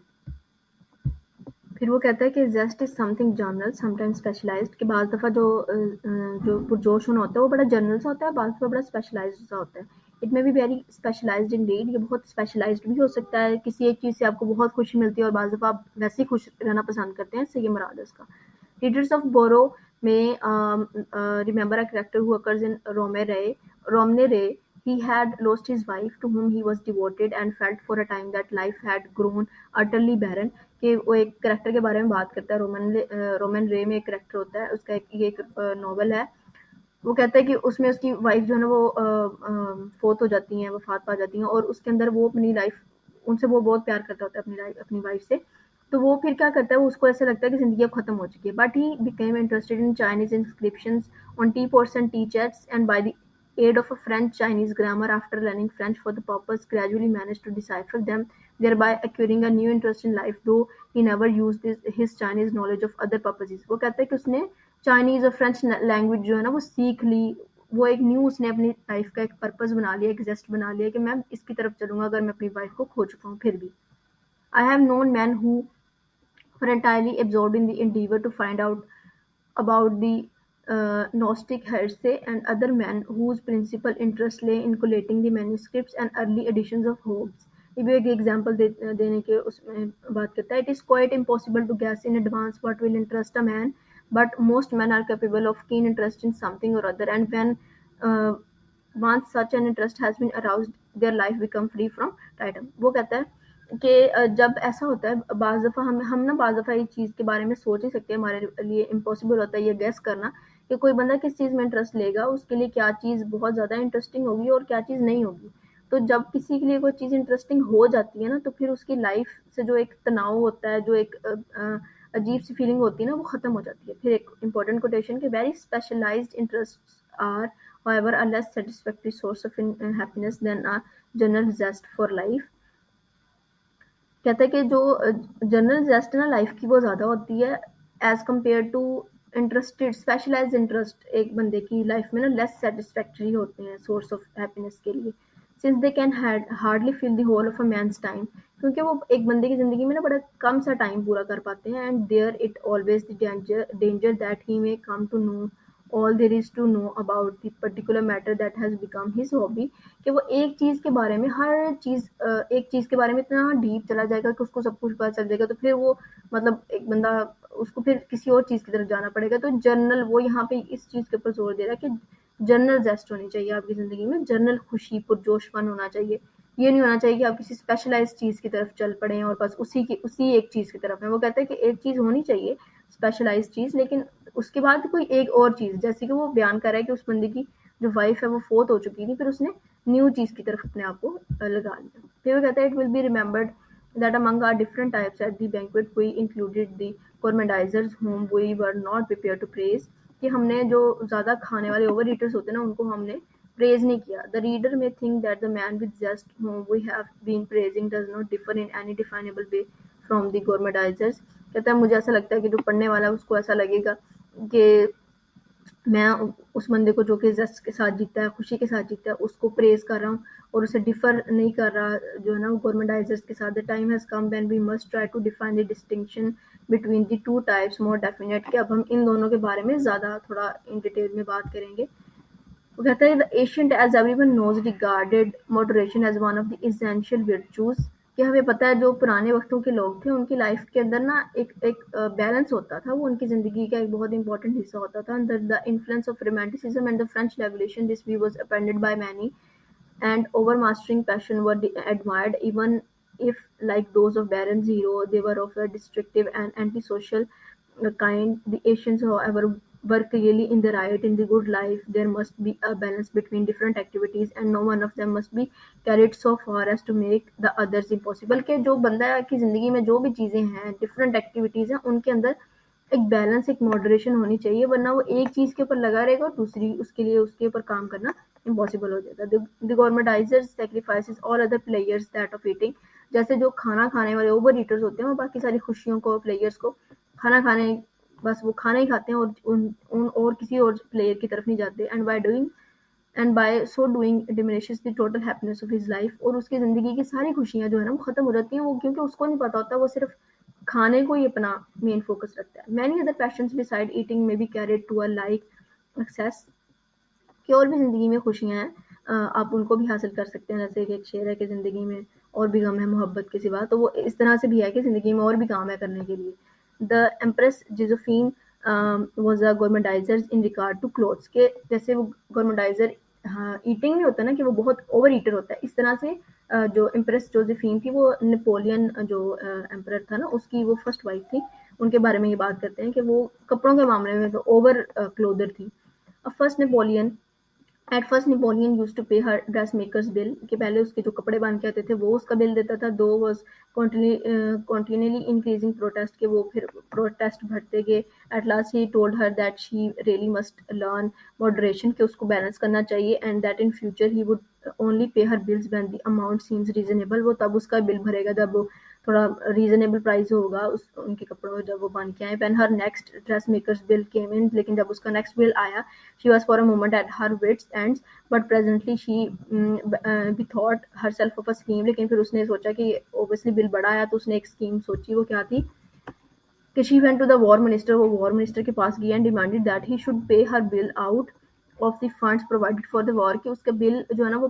फिर वो कहता है कि zest is something general sometimes specialised, कि बाज़ दफ़ा जो पुरजोश होना होता है वो बड़ा जनरल सा होता है, बाज़ दफ़ा बड़ा स्पेशलाइज्ड सा होता है. It may be very specialised indeed, ये बहुत स्पेशलाइज्ड भी हो सकता है. किसी एक चीज़ से आपको बहुत खुशी मिलती है और बाज़ दफ़ा आप वैसे ही खुश रहना पसंद करते हैं, इससे ये मुराद है उसका. Readers of Borrow may remember a character who occurs in Romney Ray. He had lost his wife, to whom he was devoted, and felt for a time that life had grown utterly barren. कि वो एक character के बारे में बात करता है. Roman रे में एक करेक्टर होता है, उसका एक नॉवल है. वो कहता है कि उसमें उसकी वाइफ जो है ना वो फोत हो जाती हैं, वफात पा जाती हैं, और उसके अंदर वो अपनी लाइफ उनसे वो बहुत प्यार करता होता है अपनी वाइफ से. तो वो फिर क्या करता है, उसको ऐसा लगता है कि ज़िंदगी अब खत्म हो चुकी है. But he became interested in Chinese inscriptions on tea pots and tea chests, and by the aid of a French Chinese grammar, after learning French for the purpose, gradually managed to decipher them, thereby acquiring a new interest in life, though he never used his Chinese knowledge of other purposes. वो कहता है कि उसने Chinese और French language जो है ना वो सीख ली. वो एक न्यू उसने अपनी लाइफ का एक पर्पस बना लिया, एक जेस्ट बना लिया कि मैं इसकी तरफ चलूंगा अगर मैं अपनी वाइफ को खो चुका हूँ फिर भी. आई have known man who were entirely absorbed in the endeavor to find out about the Gnostic heresy, and other men whose principal interest lay in collating the manuscripts and early editions of Hobbes. ये भी एक example देने के उसमें बात करता है. It is quite impossible to guess in advance what will interest a man, but most men are capable of keen interest in something or other, and when uh, once such an interest has been aroused, their life become free from tiredom. वो कहता है कि जब ऐसा होता है बाज़ दफ़ा हम ना बाज़ दफ़ा एक चीज़ के बारे में सोच नहीं सकते, हमारे लिए इम्पॉसिबल होता है ये गेस करना कि कोई बंदा किस चीज़ में इंटरेस्ट लेगा, उसके लिए क्या चीज़ बहुत ज़्यादा इंटरेस्टिंग होगी और क्या चीज़ नहीं होगी. तो जब किसी के लिए कोई चीज़ इंटरेस्टिंग हो जाती है ना, तो फिर उसकी लाइफ से जो एक तनाव होता है, जो एक अजीब सी फीलिंग होती है ना, वो ख़त्म हो जाती है. फिर एक इंपॉर्टेंट कोटेशन कि very specialised interests are however a less satisfactory source of happiness than a general zest for life. कहता है कि जो जनरल जेस्ट है ना लाइफ की वो ज़्यादा होती है as compare to interested specialised interest एक बंदे की लाइफ में ना लेस सैटिस्फैक्टरी होते हैं सोर्स ऑफ हैप्पीनेस के लिए, since they can hardly fill the whole of a man's time, क्योंकि वो एक बंदे की ज़िंदगी में ना बड़ा कम सा टाइम पूरा कर पाते हैं, and there it always the danger that he may come to know all there is to know about the particular matter that has become his hobby, कि वो एक चीज़ के बारे में हर चीज़ एक चीज़ के बारे में इतना डीप चला जाएगा कि उसको सब कुछ पता चल जाएगा, तो फिर वो मतलब एक बंदा उसको फिर किसी और चीज़ की तरफ जाना पड़ेगा। तो जर्नल वो यहाँ पे इस चीज़ के ऊपर जोर दे रहा है कि जर्नल जेस्ट होनी चाहिए आपकी ज़िंदगी में, जर्नल खुशी पुरजोशपन होना चाहिए। ये नहीं होना चाहिए कि आप किसी स्पेशलाइज्ड चीज़ की तरफ चल पड़े और बस उसी एक चीज़ की तरफ है। वो कहता है कि एक चीज़ होनी चाहिए स्पेशलाइज्ड चीज़, लेकिन उसके बाद कोई एक और चीज़, जैसे कि वो बयान कर रहा है कि उस बंदे की जो वाइफ है वो फोत हो चुकी थी, फिर उसने न्यू चीज़ की तरफ अपने आप को लगा लिया। फिर वो कहता है it will be remembered that among our different types at the banquet we included the gormandizers whom we were not prepared to praise, कि हमने जो ज़्यादा खाने वाले ओवर ईटर्स होते हैं ना उनको हमने प्रेज नहीं किया। The reader may think that the man with zest whom we have been praising does not differ in any definable way from the gormandizers। कहता है मुझे ऐसा लगता है कि जो पढ़ने वाला है उसको ऐसा लगेगा कि मैं उस बंदे को जो कि ज़ेस्ट के साथ जीता है, खुशी के साथ जीता है, उसको प्रेज़ कर रहा हूँ और उसे डिफ़र नहीं कर रहा जो है ना गवर्नमेंटाइज़र्स के साथ। The time has come when we must try to define the distinction between the two types more definite, कि अब हम इन दोनों के बारे में ज़्यादा थोड़ा इन डिटेल में बात करेंगे। वो कहता है the ancient as everyone knows regarded moderation as one of the essential virtues, कि हमें पता है जो पुराने वक्तों के लोग थे उनकी लाइफ के अंदर ना एक बैलेंस होता था, वो उनकी ज़िंदगी का एक बहुत इंपॉर्टेंट हिस्सा होता था। Under the influence of romanticism and the French revolution this view was appended by many and overmastering passion were admired, even if, like those of Baron Zero, they were of a destructive and antisocial kind. The Asians, however, were clearly in the right in the good life. There must be a balance between different activities, and no one of them must be carried so far as to make the others impossible. कि जो बंदा की ज़िंदगी में जो भी चीज़ें हैं, डिफरेंट एक्टिविटीज़ हैं, उनके अंदर एक बैलेंस, एक मॉडरेशन होनी चाहिए, वरना वो एक चीज़ के ऊपर लगा रहेगा और दूसरी उसके लिए उसके ऊपर काम करना इम्पॉसिबल हो जाएगा। The gourmandisers sacrifices all other pleasures that of eating, जैसे जो खाना खाने वाले ओवर ईटर्स होते हैं वो बाकी सारी खुशियों को प्लेयर्स को खाना खाने बस वो खाना ही खाते हैं और उन और किसी और प्लेयर की तरफ नहीं जाते। And by so doing diminishes the total happiness of his life, और उसकी ज़िंदगी की सारी खुशियाँ जो है ना वो ख़त्म हो जाती हैं, वो क्योंकि उसको नहीं पता होता, वो सिर्फ खाने को ही अपना मेन फोकस रखता है। Many other passions besides eating may be carried to a like excess, कि और भी ज़िंदगी में खुशियाँ हैं, आप उनको भी हासिल कर सकते हैं। जैसे कि एक शेर है कि ज़िंदगी में और भी गम है मोहब्बत के सिवा, तो वो इस तरह से भी है कि ज़िंदगी में और भी काम है करने के लिए। The Empress Josephine was a gourmandiser in regard to clothes, के जैसे वो गोर्मेंडाइजर हाँ ईटिंग में होता है ना कि वो बहुत ओवर ईटर होता है, इस तरह से जो एम्प्रेस जोसेफिन थी वो नेपोलियन जो एम्परर था ना उसकी वो फर्स्ट वाइफ थी, उनके बारे में ये बात करते हैं कि वो कपड़ों के मामले में तो ओवर क्लोदर थी। First Napoleon at first Napoleon used to pay her ड्रेसमेकर्स bill, कि पहले उसके जो कपड़े बांध के आते थे वो उसका बिल देता था। दो वाज कॉन्टिन्यूअली इंक्रीजिंग प्रोटेस्ट, के वो फिर प्रोटेस्ट बढ़ते गए। At last he told her that she really must learn moderation, के उसको बैलेंस करना चाहिए, and that in future he would only pay her bills when the amount seems reasonable, वो तब उसका बिल भरेगा जब वो थोड़ा रीजनेबल प्राइस होगा उस उनके कपड़ों जब वो बन के आए। When her next dressmaker's bill came in, लेकिन जब उसका नेक्स्ट बिल आया, she was for a moment at her wits ends, but presently she bethought herself of a scheme, लेकिन फिर उसने सोचा कि obviously बिल बड़ा आया तो उसने एक स्कीम सोची। वो क्या थी कि she went to the war minister, वो war minister के पास गई and demanded that he should pay her bill out of the funds provided for the war, कि उसका बिल जो है ना वो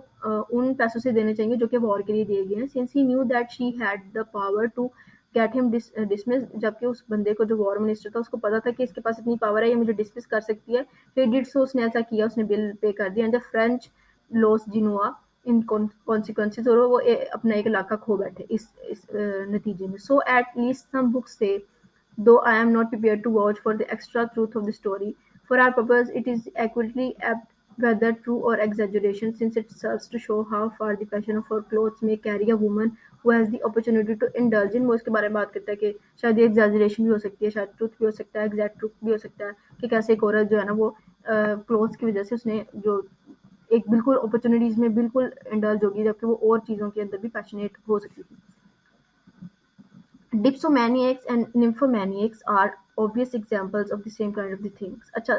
उन पैसों से देने चाहिए जो कि वॉर के लिए दिए गए हैं। Since he knew that she had the power to get him dismiss, जबकि उस बंदे को जो वॉर मिनिस्टर था उसको पता था कि इसके पास इतनी पावर है, ये मुझे डिसमिस कर सकती है। ही डिड सो, उसने ऐसा किया, उसने बिल पे कर दिया। And the French lost Genoa in consequences, और वो अपना एक इलाका खो बैठे इस नतीजे में। सो एट लीस्ट सम बुक्स से, though I am not prepared to vouch for the extra truth of the story, for our purpose it is accurately apt, whether true or exaggeration, since it serves to show how far the passion of our clothes may carry a woman who has the opportunity to indulge in। वो इसके बारे में बात करता है कि शायद ये एग्जैजरेशन भी हो सकती है, शायद ट्रूथ भी हो सकता है, एग्जैक्ट ट्रूथ भी हो सकता है, कि कैसे एक औरत जो है ना वो क्लोथ्स की वजह से उसने जो एक बिल्कुल अपॉर्चुनिटीज में बिल्कुल इंडल्ज होगी, जबकि वो और चीज़ों के अंदर भी पैशनेट हो सकती थी। Dipsomaniacs and nymphomaniacs are obvious examples of the same kind of the things. अच्छा,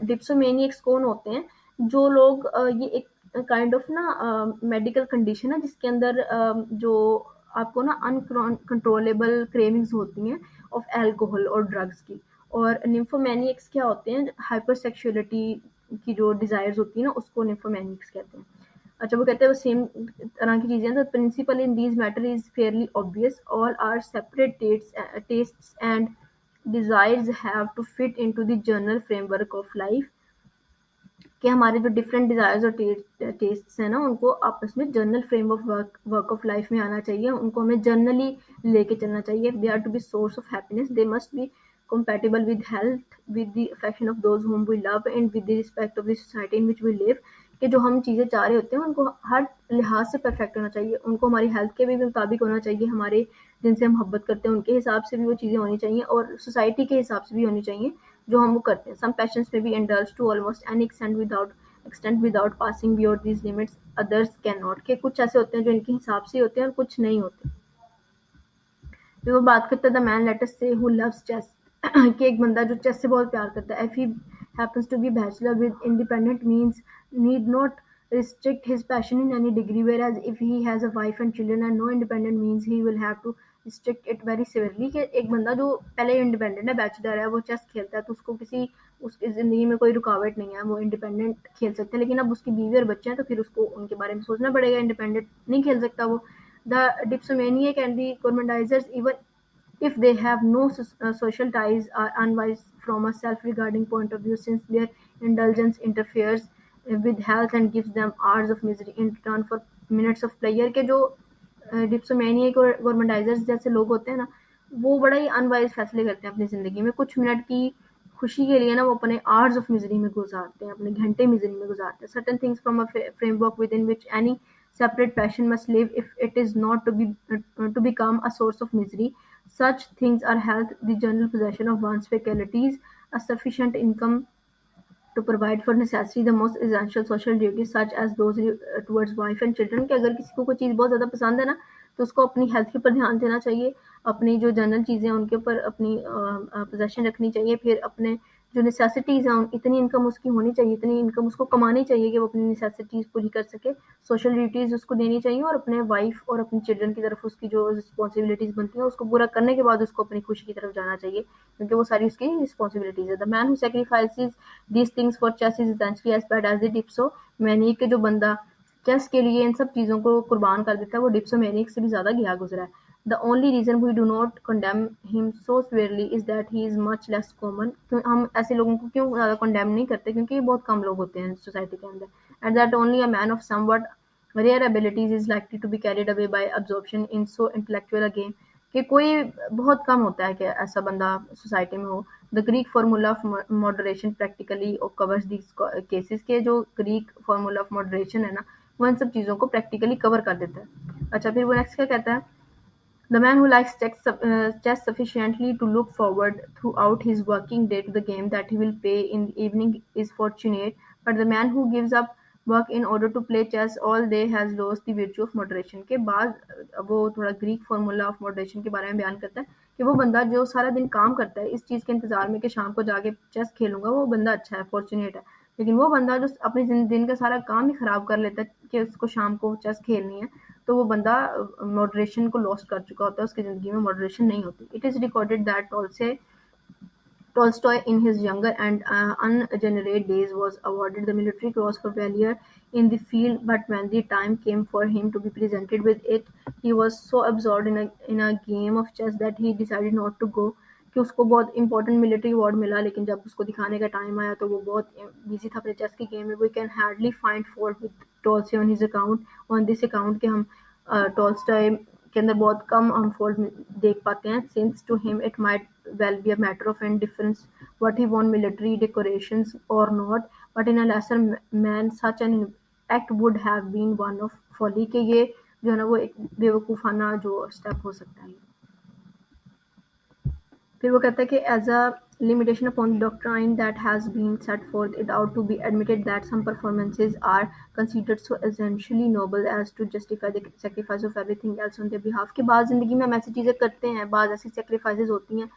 डिप्सोमेनियक्स कौन होते हैं? जो लोग ये एक काइंड ऑफ ना मेडिकल कंडीशन है जिसके अंदर जो आपको ना अनकंट्रोलेबल क्रेविंग्स होती हैं ऑफ अल्कोहल और ड्रग्स की। और निम्फोमैनियक्स क्या होते हैं? हाइपरसेक्सुअलिटी की जो डिजायर्स होती है ना उसको निम्फोमैनियक्स कहते हैं। अच्छा, वो कहते हैं वो सेम तरह की चीजें हैं। The principle in these matter is fairly obvious, all our separate tastes and desires have to fit into the general framework of life. कि हमारे जो डिफरेंट डिजायर्स और टेस्ट्स हैं ना उनको आपस में general frame of work of life में आना चाहिए, उनको हमें जनरली लेके चलना चाहिए। They are to be source of happiness, they must be compatible with health, with the affection of those whom we love and with the respect of the society in which we live। कि जो हम चीज़ें चाह रहे होते हैं उनको हर लिहाज से परफेक्ट होना चाहिए, उनको हमारी हेल्थ के भी मुताबिक होना चाहिए, हमारे जिनसे हम मोहब्बत करते हैं उनके हिसाब से भी वो चीज़ें होनी चाहिए और सोसाइटी के हिसाब से भी होनी चाहिए जो हम वो करते हैं। Some passions may be indulge to almost any extent without passing beyond these limits, others can not. के कुछ ऐसे होते हैं जो इनके हिसाब से होते हैं और कुछ नहीं होते। फिर वो बात करता है द मैन लेट अस से हु लव्स चेस कि एक बंदा जो चेस से बहुत प्यार करता है, if he happens to be bachelor with independent means, need not restrict his passion in any degree, whereas if he has a wife and children and no independent means, he will have to restrict it very severely। कि एक बंदा जो पहले independent है, bachelor है, वो chess खेलता है तो उसको किसी उसकी ज़िंदगी में कोई रुकावट नहीं है, वो इंडिपेंडेंट खेल सकते हैं। लेकिन अब उसकी बीवी और बच्चे हैं तो फिर उसको उनके बारे में सोचना पड़ेगा, इंडिपेंडेंट नहीं खेल सकता वो। The dipsomaniac and the gourmandisers, even if they have no social ties, are unwise from a self-regarding point of view, since their indulgence interferes with health and gives them hours of misery in return for minutes of pleasure। के जो डिप्सोमेनियक और गोरमेंडाइजर्स जैसे लोग होते हैं ना, वो बड़ा ही अनवाइज फैसले करते हैं अपनी ज़िंदगी में। कुछ मिनट की खुशी के लिए ना वो अपने आवर्स ऑफ मिजरी में गुजारते हैं, अपने घंटे मिजरी में गुजारते हैं। Certain things from a framework with in which any separate passion must live if it is not to become a source of misery. Such things are health, the general possession of one's faculties, a sufficient income to provide for necessary, the most essential social duties such as those towards wife and children। कि अगर किसी को कोई चीज़ बहुत ज़्यादा पसंद है ना तो उसको अपनी हेल्थ के ऊपर ध्यान देना चाहिए, अपनी जो जनरल चीज़ें हैं उनके ऊपर अपनी पोजेशन रखनी चाहिए, फिर अपने जो नेसेसिटीज़ हैं इतनी इनकम उसकी होनी चाहिए, इतनी इनकम उसको कमानी चाहिए कि वो अपनी नेसेसिटीज़ पूरी कर सके, सोशल ड्यूटीज़ उसको देनी चाहिए और अपने वाइफ और अपने चिल्ड्रन की तरफ उसकी जो रिस्पॉन्सिबिलिटीज़ बनती हैं उसको पूरा करने के बाद उसको अपनी खुशी की तरफ जाना चाहिए, क्योंकि वो सारी उसकी रिस्पॉन्सिबिलिटीज़ है। The man who sacrifices these things for chess is essentially as bad as the dipsomaniac। के जो बंदा चेस के लिए इन सब चीज़ों को कुर्बान कर देता है वो डिप्सोमेनिक से भी ज़्यादा गया गुजरा है। The only reason we do not condemn him so severely is that he is much less common। हम ऐसे लोगों को क्यों ज़्यादा condemn नहीं करते? क्योंकि ये बहुत कम लोग होते हैं सोसाइटी के अंदर। And that only a man of somewhat rare abilities is likely to be carried away by absorption in so intellectual a game। कि कोई बहुत कम होता है कि ऐसा बंदा सोसाइटी में हो। The Greek formula of moderation practically covers these cases. के जो ग्रीक फार्मूला ऑफ मॉडरेशन है ना वो इन सब चीज़ों को प्रैक्टिकली कवर कर देता है। अच्छा, फिर वो नेक्स्ट क्या कहता है? The man who likes chess sufficiently to look forward throughout his working day to the game that he will play in the evening is fortunate, but the man who gives up work in order to play chess all day has lost the virtue of moderation। के बाद वो थोड़ा Greek formula of moderation के बारे में बयान करता है कि वो बंदा जो सारा दिन काम करता है इस चीज़ के इंतजार में कि शाम को जाके चेस खेलूंगा, वो बंदा अच्छा है, फॉर्चुनेट है। लेकिन वो बंदा जो अपने दिन का सारा काम ही खराब कर लेता है कि उसको शाम को चेस खेलनी है, तो वो बंदा मॉडरेशन को लॉस्ट कर चुका होता है, उसकी ज़िंदगी में मॉडरेशन नहीं होती। It is recorded that Tolstoy in his younger and unregenerate days was awarded the Military Cross for valor in the field, but when the time came for him to be presented with it, he was so absorbed in a game of chess that he decided not to go। कि उसको बहुत important military award मिला, लेकिन जब उसको दिखाने का time आया तो वो बहुत बिजी था अपने चेस की गेम में। We can hardly find fault with Tolstoy on his account, on this account कि हम टॉल्स्टॉय के अंदर बहुत कम हम फॉल्ट देख पाते हैं। Since to him it might well be a matter of indifference what he won military decorations or not, but in a lesser man such an act would have been one of folly। के ये जो है ना वो एक बेवकूफ़ाना जो step हो सकता है। फिर वो कहता है कि as a limitation upon the doctrine that has been set forth, it ought to be admitted that some performances are considered so essentially noble as to justify the sacrifice of everything else on their behalf. कि बाद ज़िंदगी में हम ऐसी चीज़ें करते हैं, बाद ऐसी sacrifices होती हैं,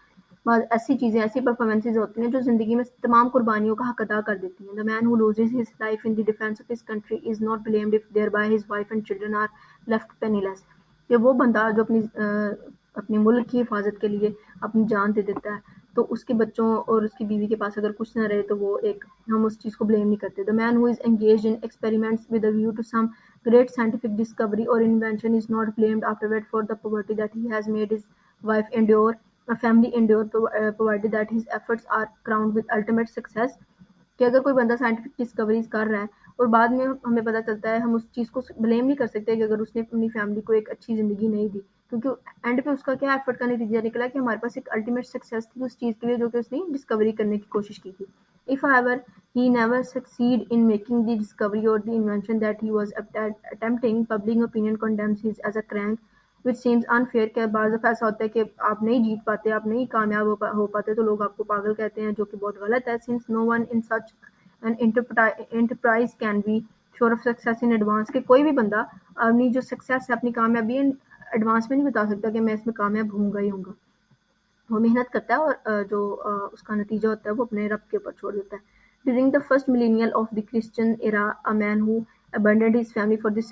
बाद ऐसी चीज़ें, ऐसी परफॉर्मेंसेज होती हैं जो ज़िंदगी में तमाम कुर्बानियों का हक अदा कर देती हैं. The man who loses his life in the defence of his country is not blamed if thereby his wife and children are left penniless. कि वो बंदा जो अपने मुल्क की हिफाजत के लिए अपनी जान दे देता है, तो उसके बच्चों और उसकी बीवी के पास अगर कुछ ना रहे तो वो एक, हम उस चीज़ को ब्लेम नहीं करते. The man who is engaged in experiments with a view to some great scientific discovery or invention is not blamed afterward for the poverty that he has made his wife endure, a family endure, provided that his efforts are crowned with ultimate success. कि अगर कोई बंदा scientific discoveries कर रहा है और बाद में हमें पता चलता है, हम उस चीज़ को ब्लेम नहीं कर सकते कि अगर उसने अपनी फैमिली को एक अच्छी ज़िंदगी नहीं दी, क्योंकि एंड पे उसका क्या एफर्ट का नतीजा निकला कि हमारे पास एक अल्टीमेट सक्सेस थी उस चीज़ के लिए जो कि उसने डिस्कवरी करने की कोशिश की थी. If however he never succeed in making the discovery or the invention that he was attempting, public opinion condemns his as a crank, which seems unfair. कि बार दफ़ा ऐसा होता है कि आप नहीं जीत पाते, आप नहीं कामयाब हो पाते, तो लोग आपको पागल कहते हैं, जो कि बहुत गलत है. Since no one in such an enterprise can be sure of success in advance. कि कोई भी बंदा अपनी जो सक्सेस है, अपनी कामयाबी एडवांस में नहीं बता सकता कि मैं इसमें कामयाब होऊंगा ही होऊंगा. वो मेहनत करता है और जो उसका नतीजा होता है वो अपने रब के ऊपर छोड़ देता है. During the first millennial of the Christian era, a man who abandoned his family for the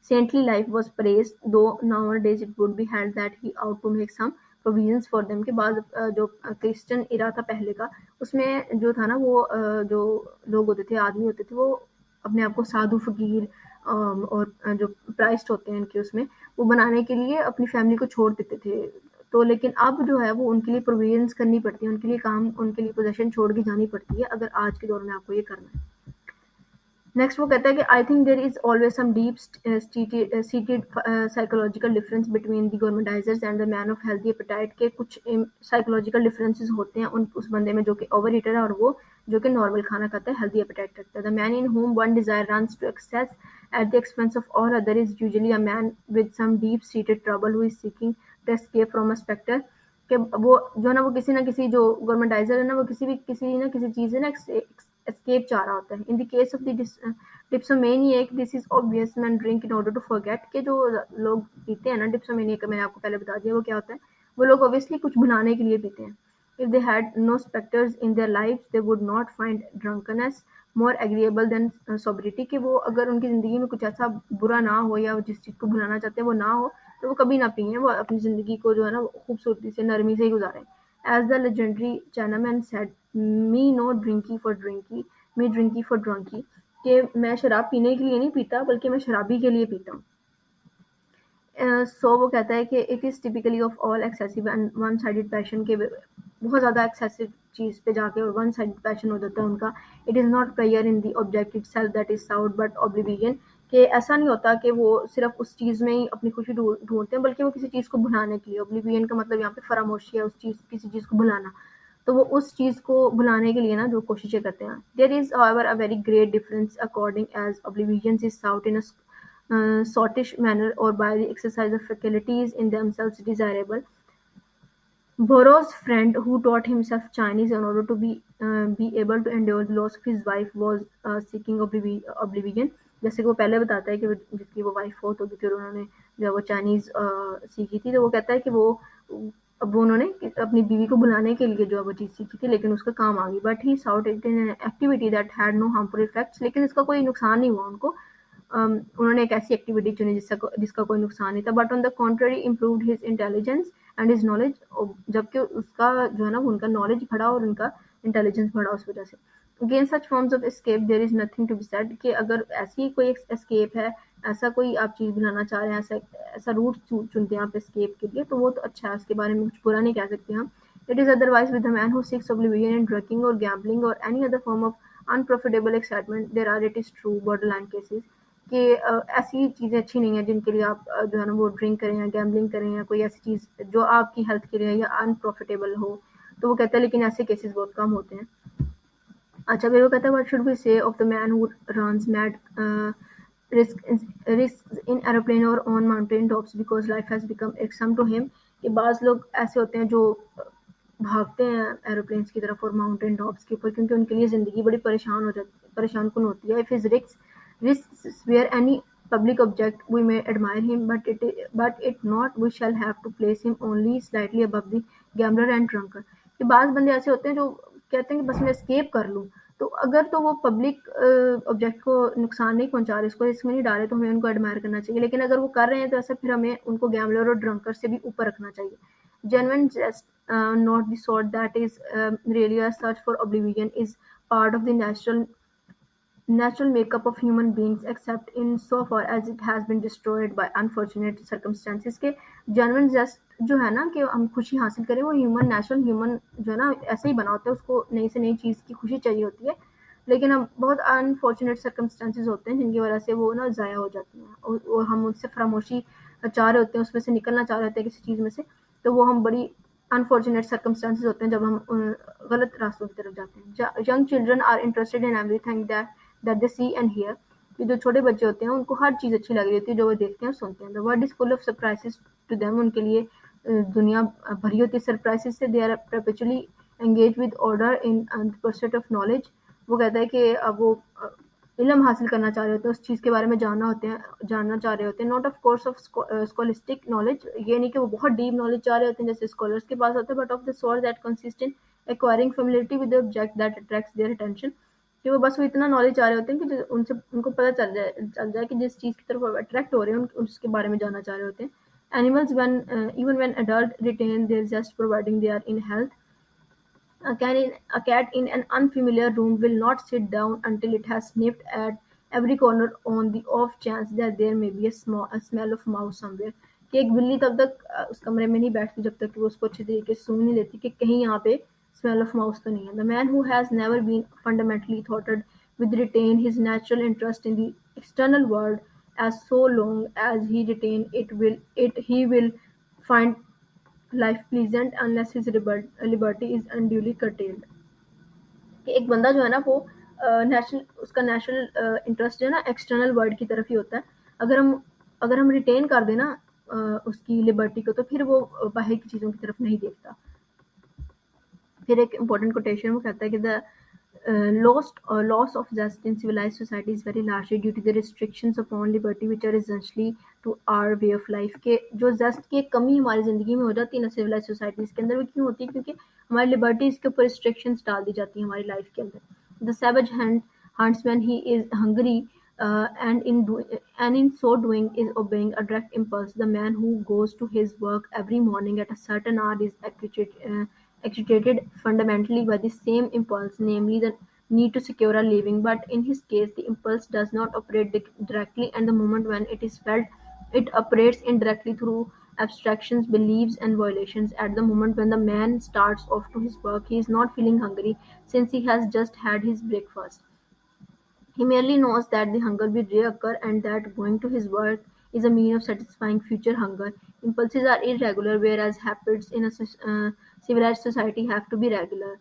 saintly life was praised, though nowadays it would be held that he ought to make some provisions for them. के बाद जो Christian इरा था पहले का, उसमें जो था ना, वो जो लोग होते थे, आदमी होते थे, वो अपने आप को साधु फकीर और जो प्राइस्ट होते हैं इनके, उसमें वो बनाने के लिए अपनी फैमिली को छोड़ देते थे. तो लेकिन अब जो है वो उनके लिए प्रोविजंस करनी पड़ती है, उनके लिए काम, उनके लिए पोजेशन छोड़ के जानी पड़ती है अगर आज के दौर में आपको ये करना है. नेक्स्ट वो कहता है कि I think there is always some deep seated psychological difference between the gourmandisers and the man of healthy appetite. के कुछ साइकोलॉजिकल डिफरेंसेस होते हैं उस बंदे में जो कि ओवर ईटर है और वो जो कि नॉर्मल खाना खाता है, हेल्दी एपेटाइट रखता है. The man in whom one desire runs to excess at the expense of all other is usually a man with some deep seated trouble who is seeking to escape from a specter. कि वो जो ना, वो किसी ना किसी, जो गवर्नमेंटाइजर है ना, वो किसी ना किसी चीज़ से ना escape चाह रहा होता है. In the case of the dipsomaniac, this is obvious. Men drink in order to forget. कि जो लोग पीते हैं ना, डिप्सोमेनियक, मैंने आपको पहले बता दिया वो क्या होता है. वो लोग ऑब्वियसली कुछ भुलाने के लिए पीते हैं. If they had no specters in their lives, they would not find drunkenness more agreeable than sobriety. कि वो अगर उनकी ज़िंदगी में कुछ ऐसा बुरा ना हो या जिस चीज़ को भुलाना चाहते हैं वो ना हो, तो वो कभी ना पिएं, वो अपनी ज़िंदगी को जो है ना खूबसूरती से, नरमी से ही गुजारें. As the legendary Chinaman said, me no drinky for drinky, me drinky for drunky. कि मैं शराब पीने के लिए नहीं पीता, बल्कि मैं शराबी के लिए पीता हूँ. सो वो कहता है कि it is typically of all excessive and one sided passion. के बहुत ज़्यादा एक्सेसिव चीज़ पे जाके और वन साइडेड पैशन हो जाता है उनका. It is not pleasure in the object itself that is sought but oblivion. कि ऐसा नहीं होता कि वो सिर्फ उस चीज़ में ही अपनी खुशी ढूंढते हैं, बल्कि वो किसी चीज़ को भुलाने के लिए. ऑब्लिवियन का मतलब यहाँ पे फरामोशी है, उस चीज़, किसी चीज़ को भुलाना. तो वो उस चीज़ को भुलाने के लिए ना जो कोशिशें करते हैं. There is however a very great difference according as oblivion is sought in a sottish manner or by the exercise of faculties in themselves desirable. Borrow's friend, who taught himself Chinese in order to be able to endure the loss of his wife, was seeking oblivion. जैसे कि वो पहले बताता है कि जिसकी वो wife हो तो फिर उन्होंने जब वो चाइनीज सीखी थी, तो वो कहता है कि वो अब उन्होंने अपनी बीवी को बुलाने के लिए जो है वो चीज़ सीखी थी, लेकिन उसका काम आ गई. But he sought it in an activity that had no harmful effects. लेकिन इसका कोई नुकसान नहीं हुआ उनको. उन्होंने एक ऐसी एक्टिविटी चुनी जिसका कोई नुकसान नहीं था. But on the contrary improved his intelligence and his knowledge. जबकि उसका जो है ना, उनका नॉलेज बढ़ा और उनका इंटेलिजेंस बढ़ा उस वजह से. Against such forms of escape there is nothing to be said. कि अगर ऐसी कोई एस्केप है, ऐसा कोई आप चीज़ बनाना चाह रहे हैं, ऐसा रूट चुनते हैं आप एस्केप के लिए, तो वो तो अच्छा है, उसके बारे में कुछ बुरा नहीं कह सकते हम. It is otherwise with the man who seeks oblivion in drinking or gambling or any other form of unprofitable excitement. There are, it is true, borderline cases. कि ऐसी चीज़ें अच्छी नहीं है जिनके लिए आप जो है ना वो ड्रिंक करें या गैम्बलिंग करें या कोई ऐसी चीज़ जो आपकी हेल्थ के लिए या अनप्रॉफिटेबल हो. तो वो कहता है लेकिन ऐसे केसेस बहुत कम होते हैं. अच्छा, फिर वो कहता है व्हाट शुड वी से of the man who runs mad risks in aeroplane or on mountain tops because life has become irksome to him. कि बाज़ लोग ऐसे होते हैं जो भागते हैं एरोप्लेन्स की तरफ और माउंटेन टॉप्स के ऊपर, क्योंकि उनके लिए ज़िंदगी बड़ी परेशान-कुन होती है। If his risks were any public object, we may admire him, but it not we shall have to place him only slightly above the gambler and drunkard. कि बाज़ बंदे ऐसे होते हैं जो कहते हैं कि बस मैं एस्केप कर लूँ, तो अगर तो वो पब्लिक ऑब्जेक्ट को नुकसान नहीं पहुँचा रहे, उसको रिस्क में नहीं डाले, तो हमें उनको एडमायर करना चाहिए। लेकिन अगर वो कर रहे हैं तो ऐसा फिर हमें उनको गैम्बलर और ड्रंकर से भी ऊपर रखना चाहिए। Genuine jest, not the sort that is really a search for oblivion, is part of the natural makeup of human beings, except in so far as it has been destroyed by unfortunate circumstances. के genuine jest जो है ना कि हम खुशी हासिल करें, वो ह्यूमन जो है ना ऐसे ही बना होता है, उसको नई से नई चीज़ की खुशी चाहिए होती है, लेकिन अब बहुत अनफॉर्चुनेट सर्कमस्टेंसेज होते हैं जिनकी वजह से वो ना ज़ाया हो जाती हैं, और हम उनसे फरामोशी चाह रहे होते हैं, उसमें से निकलना चाह रहे होते हैं किसी चीज़ में से, तो वो हम बड़ी अनफॉर्चुनेट सर्कमस्टेंसेज होते हैं जब हम गलत रास्तों की तरफ जाते हैं। Young children are interested in everything that they see and hear. ये जो छोटे बच्चे होते हैं उनको हर चीज़ अच्छी लग रही होती है जो वो देखते हैं और सुनते हैं। The world is full of surprises to them, उनके लिए दुनिया भरी होती है सरप्राइजेस से। They are perpetually engage with ardour in the pursuit of knowledge. वो कहता है कि अब वो इल्म हासिल करना चाह रहे होते हैं, उस चीज़ के बारे में जानना चाह रहे होते हैं। Not of course of scholastic knowledge, ये नहीं कि वो बहुत डीप नॉलेज चाह रहे होते हैं जैसे स्कॉलर्स के पास होता है, but of the sort that consist in acquiring familiarity with the object that attracts their attention. कि वो बस वो इतना नॉलेज चाह रहे होते हैं कि उनसे उनको पता चल जाए कि जिस चीज़ की तरफ अट्रैक्ट हो रहे हैं उसके बारे में जानना चाह रहे होते हैं। Animals even when adult retain their zest providing they are in health. A cat in an unfamiliar room will not sit down until it has sniffed at every corner on the off chance that there may be a smell of mouse somewhere. कि एक बिल्ली तब तक उस कमरे में नहीं बैठती जब तक कि वो उसको अच्छी तरीके से सूंघ नहीं लेती कि कहीं यहाँ पे smell of mouse तो नहीं है. The man who has never been fundamentally thwarted will retain his natural interest in the external world as so long as he retain he will find life pleasant unless his liberty is unduly curtailed। कि एक बंदा जो है ना वो उसका natural interest जो है ना एक्सटर्नल वर्ल्ड की तरफ ही होता है। अगर हम रिटेन कर दें ना उसकी लिबर्टी को, तो फिर वो बाहर की चीज़ों की तरफ नहीं देखता। फिर एक इम्पोर्टेंट कोटेशन वो कहता है कि the loss of zest in civilized society is very largely due to the restrictions upon liberty which are essentially to our way of life। के जो zest की एक कमी हमारी ज़िंदगी में हो जाती है ना सिविलाइज सोसाइटीज़ के अंदर, वो क्यों होती है? क्योंकि हमारी लिबर्टीज़ के ऊपर रिस्ट्रिक्शंस डाल दी जाती हैं हमारी लाइफ के अंदर। The savage hunts when he is hungry, and in so doing is obeying a direct impulse. The man who goes to his work every morning at a certain hour is actuated fundamentally by the same impulse, namely the need to secure a living. But in his case, the impulse does not operate directly, and the moment when it is felt, it operates indirectly through abstractions, beliefs, and violations. At the moment when the man starts off to his work, he is not feeling hungry since he has just had his breakfast. He merely knows that the hunger will reoccur and that going to his work is a means of satisfying future hunger. Impulses are irregular, whereas habits in a civilized society have to be regular.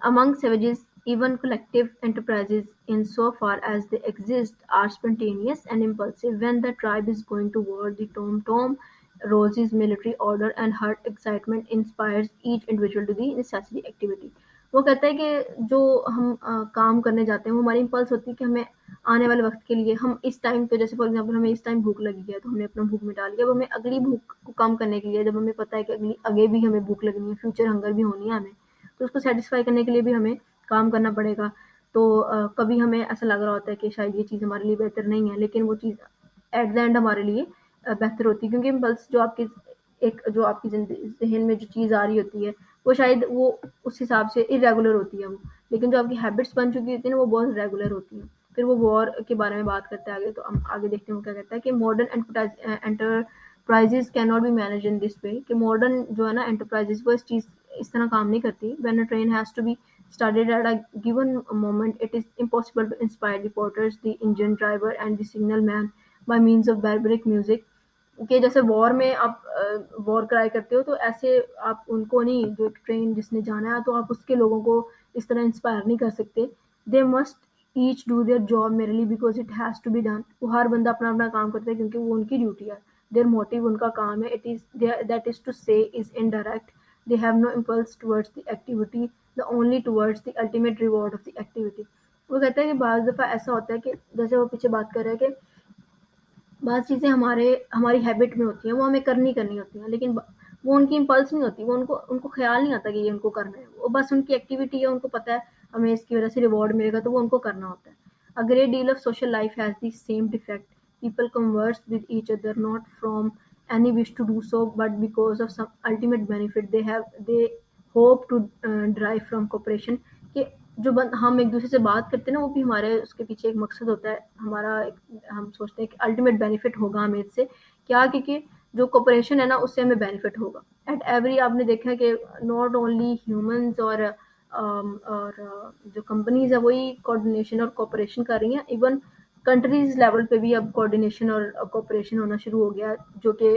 Among savages, even collective enterprises, insofar as they exist, are spontaneous and impulsive. When the tribe is going to war, the tom-tom rouses military order and herd excitement inspires each individual to the necessary activity। वो कहता है कि जो हम काम करने जाते हैं वो हमारी इम्पल्स होती है कि हमें आने वाले वक्त के लिए हम इस टाइम पे, जैसे फॉर एग्जांपल हमें इस टाइम भूख लगी है तो हमने अपना भूख मिटा लिया। अब हमें अगली भूख को कम करने के लिए, जब हमें पता है कि आगे भी हमें भूख लगनी है, फ्यूचर हंगर भी होनी है हमें, तो उसको सेटिस्फाई करने के लिए भी हमें काम करना पड़ेगा। तो कभी हमें ऐसा लग रहा होता है कि शायद ये चीज़ हमारे लिए बेहतर नहीं है, लेकिन वो चीज़ एट द एंड हमारे लिए बेहतर होती है, क्योंकि इम्पल्स जो आपकी जहन में जो चीज़ आ रही होती है वो शायद वो उस हिसाब से इरेगुलर होती है वो, लेकिन जो आपकी हैबिट्स बन चुकी होती है ना वो बहुत रेगुलर होती हैं। फिर वो वॉर के बारे में बात करते हैं आगे, तो हम आगे देखते हैं वो क्या कहता है कि modern enterprises can not be manage in this way. कि मॉडर्न जो है ना एंटरप्राइजेज वो इस तरह काम नहीं करती। When a train has to be started at a given moment, it is impossible to inspire the porters, the engine driver, and the signal man by means of barbaric music। कि जैसे war में आप war कराई करते हो, तो ऐसे आप उनको नहीं, जो एक ट्रेन जिसने जाना है तो आप उसके लोगों को इस तरह इंस्पायर नहीं कर सकते। They must each do their job merely because it has to be done. वो हर बंदा अपना अपना काम करता है क्योंकि वो उनकी ड्यूटी है। देयर मोटिव, उनका काम है, it is that is to say is indirect, they have no impulse towards the activity, the only towards the ultimate reward of the activity. वो कहता है कि बाज़ दफ़ा ऐसा होता है कि जैसे वो पीछे बात कर रहे हैं कि बाज़ चीज़ें हमारी हैबिट में होती हैं, वो हमें करनी होती हैं, लेकिन वो उनकी इम्पल्स नहीं होती, वो उनको उनको ख्याल नहीं आता कि ये उनको करना है, वो बस उनकी एक्टिविटी है, उनको पता है हमें इसकी वजह से रिवॉर्ड मिलेगा, तो वो उनको करना होता है। A great deal of social life has the same defect, people converse with each other not from any wish to do so, but because of some ultimate benefit they hope to derive from cooperation, कि जो हम एक दूसरे से बात करते हैं ना, वो भी हमारे उसके पीछे एक मकसद होता है, हम सोचते हैं कि अल्टीमेट बेनिफिट होगा हमें इससे क्या, क्योंकि जो कॉपरेशन है ना उससे हमें बेनिफिट होगा। एट एवरी आपने देखा कि नॉट ओनली ह्यूमंस और जो कंपनीज है वही कोऑर्डिनेशन और कॉपरेशन कर रही हैं, इवन कंट्रीज लेवल पे भी अब कोऑर्डिनेशन और कॉपरेशन होना शुरू हो गया, जो कि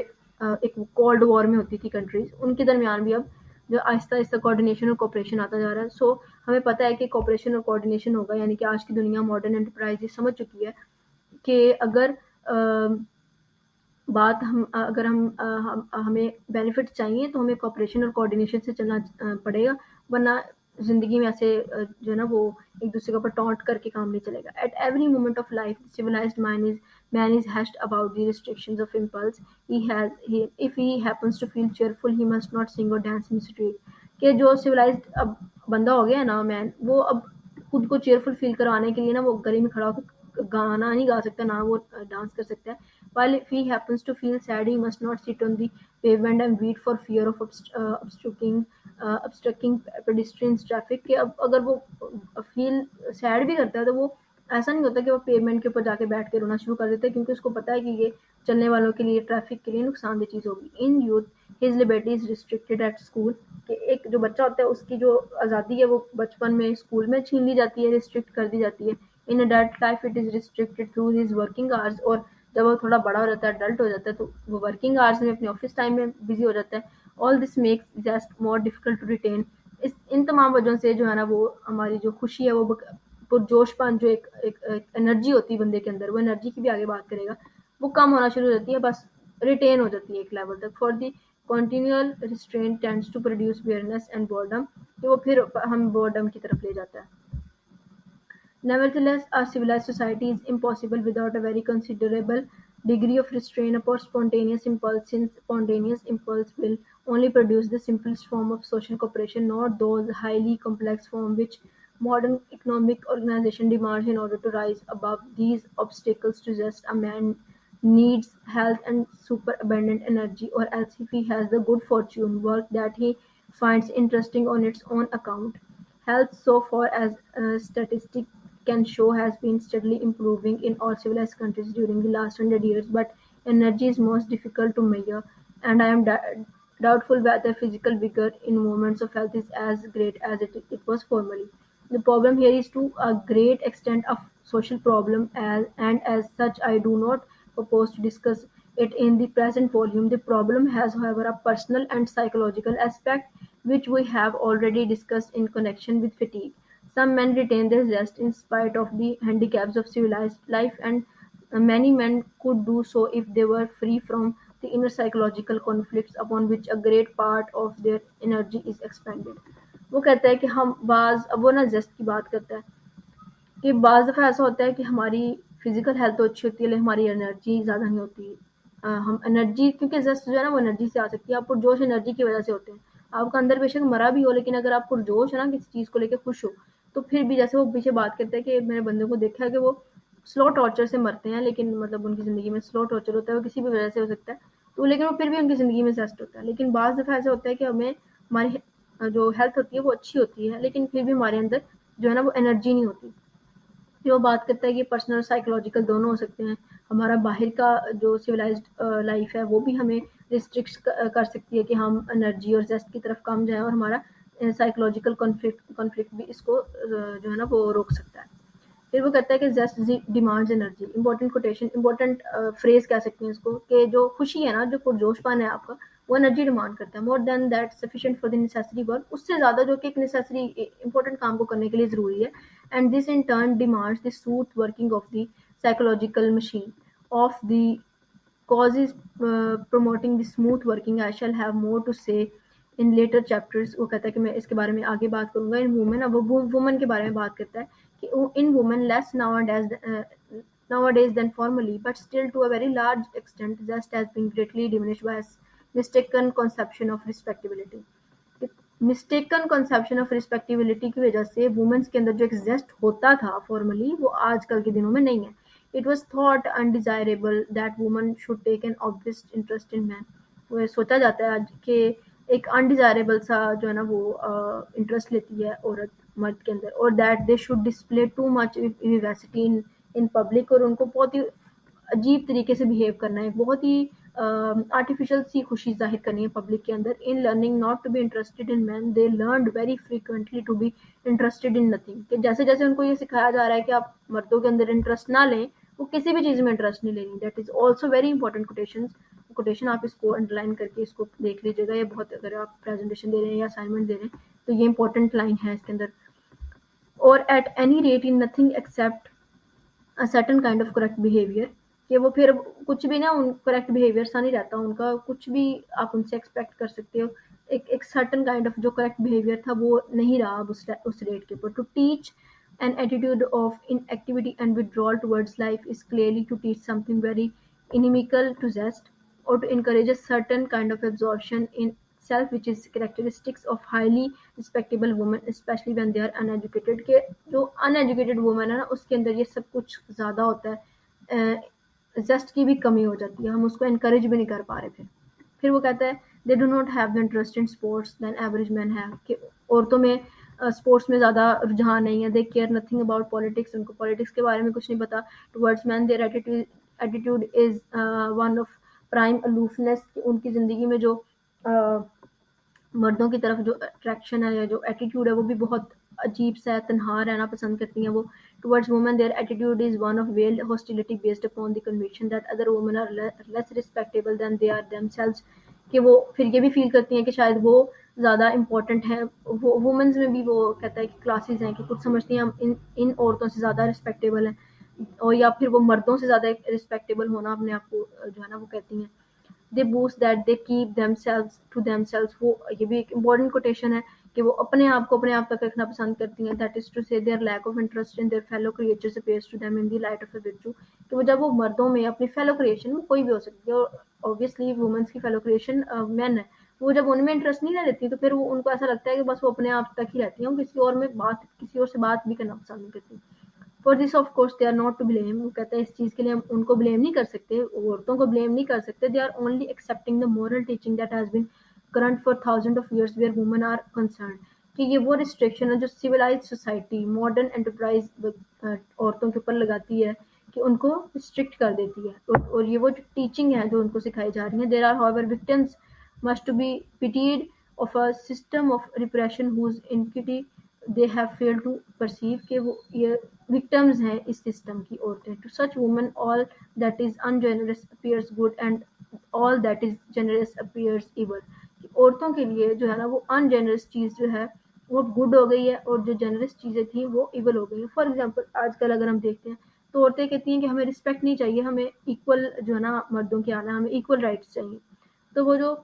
एक कोल्ड वॉर में होती थी कंट्रीज, उनके दरमियान भी अब जो आहिस्ता आहिस्ता कोऑर्डिनेशन और कॉपरेशन आता जा रहा है। सो हमें पता है कि कॉपरेशन और कोऑर्डिनेशन होगा, यानी कि आज की दुनिया मॉडर्न एंटरप्राइज समझ चुकी है कि अगर हमें बेनिफिट चाहिए तो हमें कॉपरेशन और कोऑर्डिनेशन से चलना पड़ेगा, वरना ज़िंदगी में ऐसे जो है ना वो एक दूसरे के ऊपर टॉन्ट करके काम नहीं चलेगा। At every moment of life civilised man is hushed about the restrictions of impulse. If he happens to feel cheerful, he must not sing or dance in the street. कि जो सिविलाइज्ड अब बंदा हो गया है ना मैन, वो अब खुद को चेयरफुल फील करवाने के लिए ना वो गली में खड़ा होकर गाना नहीं गा सकता, ना वो डांस कर सकता है। While if he happens to feel sad, he must not sit on the pavement and wait for fear of obstructing pedestrians traffic। कि अब अगर वो फील सैड भी करता है तो वो ऐसा नहीं होता कि वो पेमेंट के ऊपर जाके बैठ के रोना शुरू कर देते हैं, क्योंकि उसको पता है कि ये चलने वालों के लिए, ट्रैफिक के लिए नुकसानदेह चीज़ होगी। In youth his liberty is restricted at school, कि एक जो बच्चा होता है उसकी जो आज़ादी है वो बचपन में स्कूल में छीन ली जाती है, रिस्ट्रिक्ट कर दी जाती है। In adult life it is restricted through his working hours, और जब वो थोड़ा बड़ा हो जाता है, अडल्ट हो जाता है, तो वो वर्किंग आवर्स में अपने ऑफिस टाइम में बिजी हो जाता है। All this makes just more difficult to retain. इन तमाम वजहों से जो है ना वो हमारी जो खुशी है, वो पुरजोशपन, जो एक एनर्जी होती है बंदे के अंदर, वो एनर्जी की भी आगे बात करेगा, वो कम होना शुरू हो जाती है, बस रिटेन हो जाती है एक लेवल तक। For the continual restraint tends to produce weariness and boredom, कि वो फिर हम बोर्डम की तरफ ले जाता है। Nevertheless, a civilized society is impossible without a very considerable degree of restraint upon spontaneous impulse, since spontaneous impulse will only produce the simplest form of social cooperation, not those highly complex forms which modern economic organization demands. In order to rise above these obstacles to just a man needs health and superabundant energy, or else if he has the good fortune, work that he finds interesting on its own account. Health, so far as statistics can show, has been steadily improving in all civilized countries during the last 100 years, but energy is most difficult to measure, and I am doubtful whether physical vigor in moments of health is as great as it was formerly. The problem here is to a great extent a social problem, and as such I do not propose to discuss it in the present volume. The problem has, however, a personal and psychological aspect, which we have already discussed in connection with fatigue. Some men retain their zest in spite of the handicaps of civilized life, and many men could do so if they were free from the inner psychological conflicts upon which a great part of their energy is expended. वो कहता है कि हम बाज अब वो ना जेस्ट की बात करता है कि बाज़ दफ़ा ऐसा होता है कि हमारी फिज़िकल हेल्थ तो अच्छी होती है, लेकिन हमारी एनर्जी ज़्यादा नहीं होती। हम एनर्जी, क्योंकि ज़स्ट जो है ना वो एनर्जी से आ सकती है, आप पुरजोश एनर्जी की वजह से होते हैं। आपका अंदर बेशक मरा भी हो, लेकिन अगर आप पुरजोश है ना किसी चीज़ को लेके खुश हो, तो फिर भी जैसे वो पीछे बात करता है कि मैंने बंदों को देखा है कि वो स्लो टॉर्चर से मरते हैं, लेकिन मतलब उनकी ज़िंदगी में स्लो टॉर्चर होता है, वो किसी भी वजह से हो सकता है, तो लेकिन वो फिर भी उनकी ज़िंदगी में ज़ेस्ट होता है। लेकिन बाज़ दफ़ा ऐसा होता है कि हमें हमारी जो हेल्थ होती है वो अच्छी होती है, लेकिन फिर भी हमारे अंदर जो है ना वो एनर्जी नहीं होती। जो बात करता है कि पर्सनल और साइकोलॉजिकल दोनों हो सकते हैं। हमारा बाहर का जो सिविलाइज्ड लाइफ है वो भी हमें रिस्ट्रिक्ट कर सकती है कि हम एनर्जी और जेस्ट की तरफ कम जाएं, और हमारा साइकोलॉजिकल कॉन्फ्लिक्ट भी इसको जो है ना वो रोक सकता है। फिर वो कहता है कि zest demands energy. Important quotation, important phrase कह सकते हैं इसको, कि जो खुशी है ना, जो पुरजोशपन है आपका, वो एनर्जी डिमांड करता है। More than that sufficient for the necessary work, उससे ज़्यादा जो कि एक नेसेसरी इंपॉर्टेंट काम को करने के लिए ज़रूरी है। And this in turn demands the smooth working of the psychological machine of the cause is promoting the smooth working. I shall have more to say in later chapters. वो कहता है कि मैं इसके बारे में आगे बात करूंगा. In women, अब वो woman के बारे में बात करता है कि in women less nowadays than formerly, but still to a very large extent zest has been greatly diminished by a mistaken conception of respectability. Mistaken conception of respectability की वजह से वुमेन्स के अंदर जो एक जेस्ट होता था फॉर्मली, वो आजकल के दिनों में नहीं है. It was thought undesirable that woman should take an obvious interest in man. वो सोचा जाता है आज के एक अनडिजायरेबल सा जो है ना वो इंटरेस्ट लेती है औरत मर्द के अंदर, और that they should display too much vivacity in public, और उनको बहुत ही अजीब तरीके से बिहेव करना है, बहुत ही आर्टिफिशियल सी खुशी जाहिर करनी है पब्लिक के अंदर. In learning not to be interested in man, they learn very frequently to be interested in nothing. कि जैसे जैसे उनको ये सिखाया जा रहा है कि आप मर्दों के अंदर इंटरेस्ट ना लें, वो किसी भी चीज़ में इंटरेस्ट नहीं लेनी. That is also very important quotation. आप इसको अंडरलाइन करके इसको देख लीजिएगा. ये बहुत, अगर आप प्रेजेंटेशन दे रहे हैं या असाइनमेंट दे रहे हैं तो ये इंपॉर्टेंट लाइन है इसके अंदर. और at any rate in nothing accept a certain kind of correct behaviour, कि वो फिर कुछ भी ना करेक्ट बिहेवियर सा नहीं रहता उनका, कुछ भी आप उनसे एक्सपेक्ट कर सकते हो. एक सर्टेन काइंड ऑफ जो करेक्ट बिहेवियर था वो नहीं रहा अब उस रेट के ऊपर. To teach an attitude of inactivity and withdrawal towards life is clearly to teach something very inimical to zest, or to encourage a certain kind of absorption in self which is characteristics of highly respectable women, especially when they are uneducated. के जो uneducated women है ना, उसके अंदर ये सब कुछ ज़्यादा होता है. जस्ट की भी कमी हो जाती है, हम उसको encourage भी नहीं कर पा रहे. फिर वो कहता है they do not have the interest in sports than average men have, कि औरतों में स्पोर्ट्स में ज़्यादा रुझान नहीं है. They care nothing about politics, उनको पॉलिटिक्स के बारे में कुछ नहीं पता. Towards man there attitude is one of prime aloofness, कि उनकी ज़िंदगी में जो मर्दों की तरफ जो अट्रैक्शन है या जो एटीट्यूड है वो भी बहुत अजीब सा है, तन्हा रहना पसंद करती हैं वो. Towards women their attitude is one of veiled hostility based upon the conviction that other women are less respectable than they are themselves, कि वो फिर ये भी फील करती हैं कि शायद वो ज़्यादा इंपॉर्टेंट है. वो वुमेन्स में भी वो कहता है कि क्लासेस हैं, कि कुछ समझती हैं हम इन औरतों से ज़्यादा रिस्पेक्टेबल हैं, और या फिर वो मर्दों से ज़्यादा रिस्पेक्टेबल होना अपने आप को जो है ना वो कहती हैं. They boast that they keep themselves to themselves, वो ये भी एक इम्पॉर्टेंट कोटेशन है कि वो अपने आप को अपने आप तक रखना पसंद करती हैं. That is to say their lack of interest in their fellow creatures appears to them in the light of a virtue, कि वो जब वो मर्दों में अपनी फेलो क्रिएशन में कोई भी हो सकती है, और ऑब्वियसली वुमेन्स की फेलो क्रिएशन मैन है, वो जब उनमें इंटरेस्ट नहीं लेती तो फिर वो उनको ऐसा लगता है कि बस वो अपने आप तक ही रहती हैं, किसी और से बात भी करना पसंद नहीं करती. For this of course they are not to blame. वो कहता है इस चीज़ के लिए हम उनको ब्लेम नहीं कर सकते, औरतों को ब्लेम नहीं कर सकते. They are only accepting the moral teaching that has been current for thousand of years where women are concern, कि ये वो रिस्ट्रिक्शन है जो सिविलाइज सोसाइटी मॉडर्न एंटरप्राइज औरतों के ऊपर लगाती है, कि उनको रिस्ट्रिक्ट कर देती है. और ये वो जो टीचिंग है जो उनको सिखाई जा रही है. There are however victims must to be pitied of a system of repression whose inequity they have failed to perceive, के वो ये विक्टिम्स हैं इस सिस्टम की औरतें. To such women all that is ungenerous appears good and all that is generous appears evil. औरतों के लिए जो है ना वो अनजेनरस चीज़ जो है वो गुड हो गई है, और जो जेनरस चीज़ें थी वो इवल हो गई हैं. फॉर एग्जांपल आजकल अगर हम देखते हैं तो औरतें कहती हैं कि हमें रिस्पेक्ट नहीं चाहिए, हमें इक्वल जो है ना मर्दों के आना, हमें इक्वल राइट्स चाहिए. तो वो जो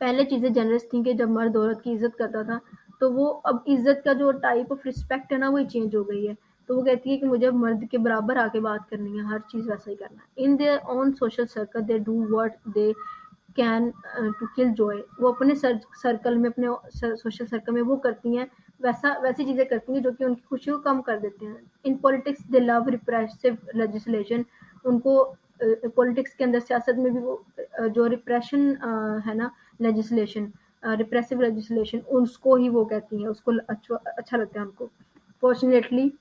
पहले चीज़ें जेनरस थी कि जब मर्द औरत की इज्जत करता था, तो वो अब इज्जत का जो टाइप ऑफ रिस्पेक्ट है ना वो चेंज हो गई है. तो वो कहती है कि मुझे मर्द के बराबर आके बात करनी है, हर चीज़ वैसा ही करना है. In their own social circle they do what they can to kill joy. वो अपने सर्कल में, अपने सोशल सर्कल में वो करती हैं वैसी चीज़ें करती हैं जो कि उनकी खुशी को कम कर देते हैं. In politics they love repressive legislation. उनको पॉलिटिक्स के अंदर, सियासत में भी वो जो रिप्रेशन है ना लेजिस्लेशन, रिप्रेसिव लेजिस्लेशन, उसको ही वो कहती हैं, उसको अच्छा लगता है उनको. Fortunately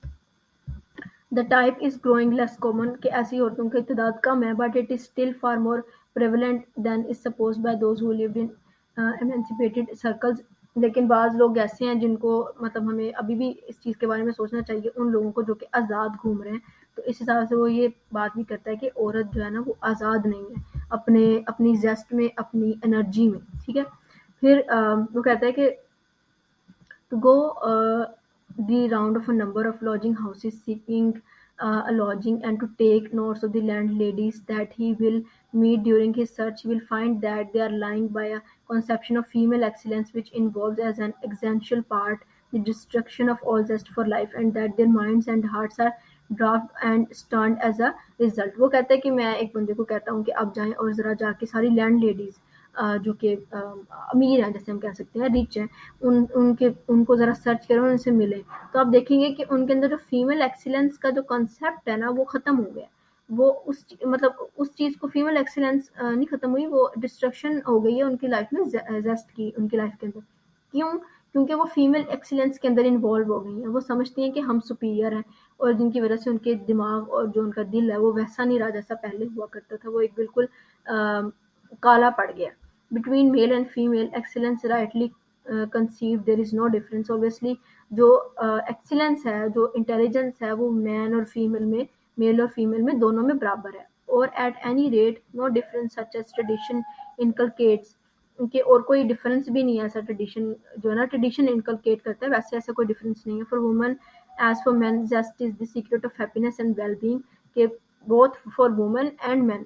the type is growing less common, कि ऐसी औरतों की तादाद कम है, but it is still far more prevalent than is suppose by those who lived in emancipated circles. लेकिन बाज़ लोग ऐसे हैं जिनको मतलब हमें अभी भी इस चीज़ के बारे में सोचना चाहिए, उन लोगों को जो कि आज़ाद घूम रहे हैं. तो इस हिसाब से वो ये बात भी करता है कि औरत जो है ना वो आज़ाद नहीं है अपनी जेस्ट में, अपनी एनर्जी में. ठीक है. फिर वो कहता है कि to go the round of a number of lodging houses seeking a lodging and to take notes of the landladies that he will meet during his search, he will find that they are lying by a conception of female excellence which involves as an essential part the destruction of all zest for life, and that their minds and hearts are dwarfed and stern as a result. वो कहता है कि मैं एक बंदे को कहता हूँ कि आप जाएं और ज़रा जाके सारी लैंड लेडीज़ जो कि अमीर हैं, जैसे हम कह सकते हैं रिच हैं, उनको ज़रा सर्च करें और उनसे मिलें, तो आप देखेंगे कि उनके अंदर जो फीमेल एक्सीलेंस का जो कॉन्सेप्ट है ना वो ख़त्म हो गया। वो उस मतलब उस चीज़ को फीमेल एक्सीलेंस नहीं ख़त्म हुई, वो डिस्ट्रक्शन हो गई है उनकी लाइफ में, जेस्ट की उनकी लाइफ के अंदर। क्यों? क्योंकि वो फीमेल एक्सीलेंस के अंदर इन्वॉल्व हो गई हैं। वो समझती हैं कि हम सुपीरियर हैं, और जिनकी वजह से उनके दिमाग और जो उनका दिल है वो वैसा नहीं रहा जैसा पहले हुआ करता था। वो एक बिल्कुल काला पड़ गया। Between male and female excellence rightly conceive there is no difference. Obviously जो एक्सीलेंस है, जो इंटेलिजेंस है, वो मैन और फीमेल में, मेल और फीमेल में दोनों में बराबर है। और at any rate no difference such as tradition inculcates, कि और कोई डिफरेंस भी नहीं है ऐसा, ट्रेडिशन जो है ना ट्रेडिशन इनकलकेट करता है वैसे ऐसा कोई डिफरेंस नहीं है। For woman as for man zest is the secret of happiness and well being, के both for woman and man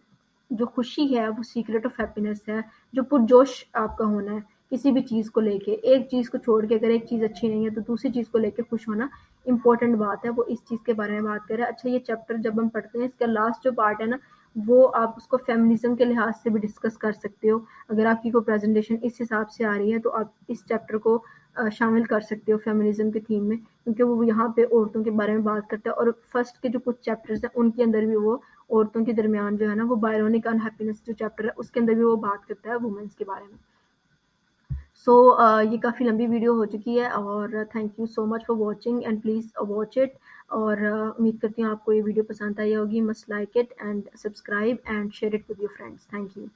जो खुशी है वो सीक्रेट ऑफ हैप्पीनेस है। जो पुरजोश आपका होना है किसी भी चीज़ को लेके, एक चीज़ को छोड़ के, अगर एक चीज़ अच्छी नहीं है तो दूसरी चीज़ को लेके खुश होना इंपॉर्टेंट बात है। वो इस चीज़ के बारे में बात कर रहे हैं। अच्छा, ये चैप्टर जब हम पढ़ते हैं, इसका लास्ट जो पार्ट है ना, वो आप उसको फेमिनिज्म के लिहाज से भी डिस्कस कर सकते हो। अगर आपकी कोई प्रेजेंटेशन इस हिसाब से आ रही है तो आप इस चैप्टर को शामिल कर सकते हो फेमिनिज्म के थीम में, क्योंकि वो यहाँ पे औरतों के बारे में बात करता है। और फर्स्ट के जो कुछ चैप्टर्स हैं उनके अंदर भी वो औरतों के दरमियान जो है ना, वो बायरोनिक अनहैप्पीनेस जो चैप्टर है उसके अंदर भी वो बात करता है वुमेन्स के बारे में। सो ये काफ़ी लंबी वीडियो हो चुकी है, और thank you so much for watching and please watch it. और उम्मीद करती हूँ आपको ये वीडियो पसंद आई होगी। Must like it and subscribe and share it with your friends. Thank you.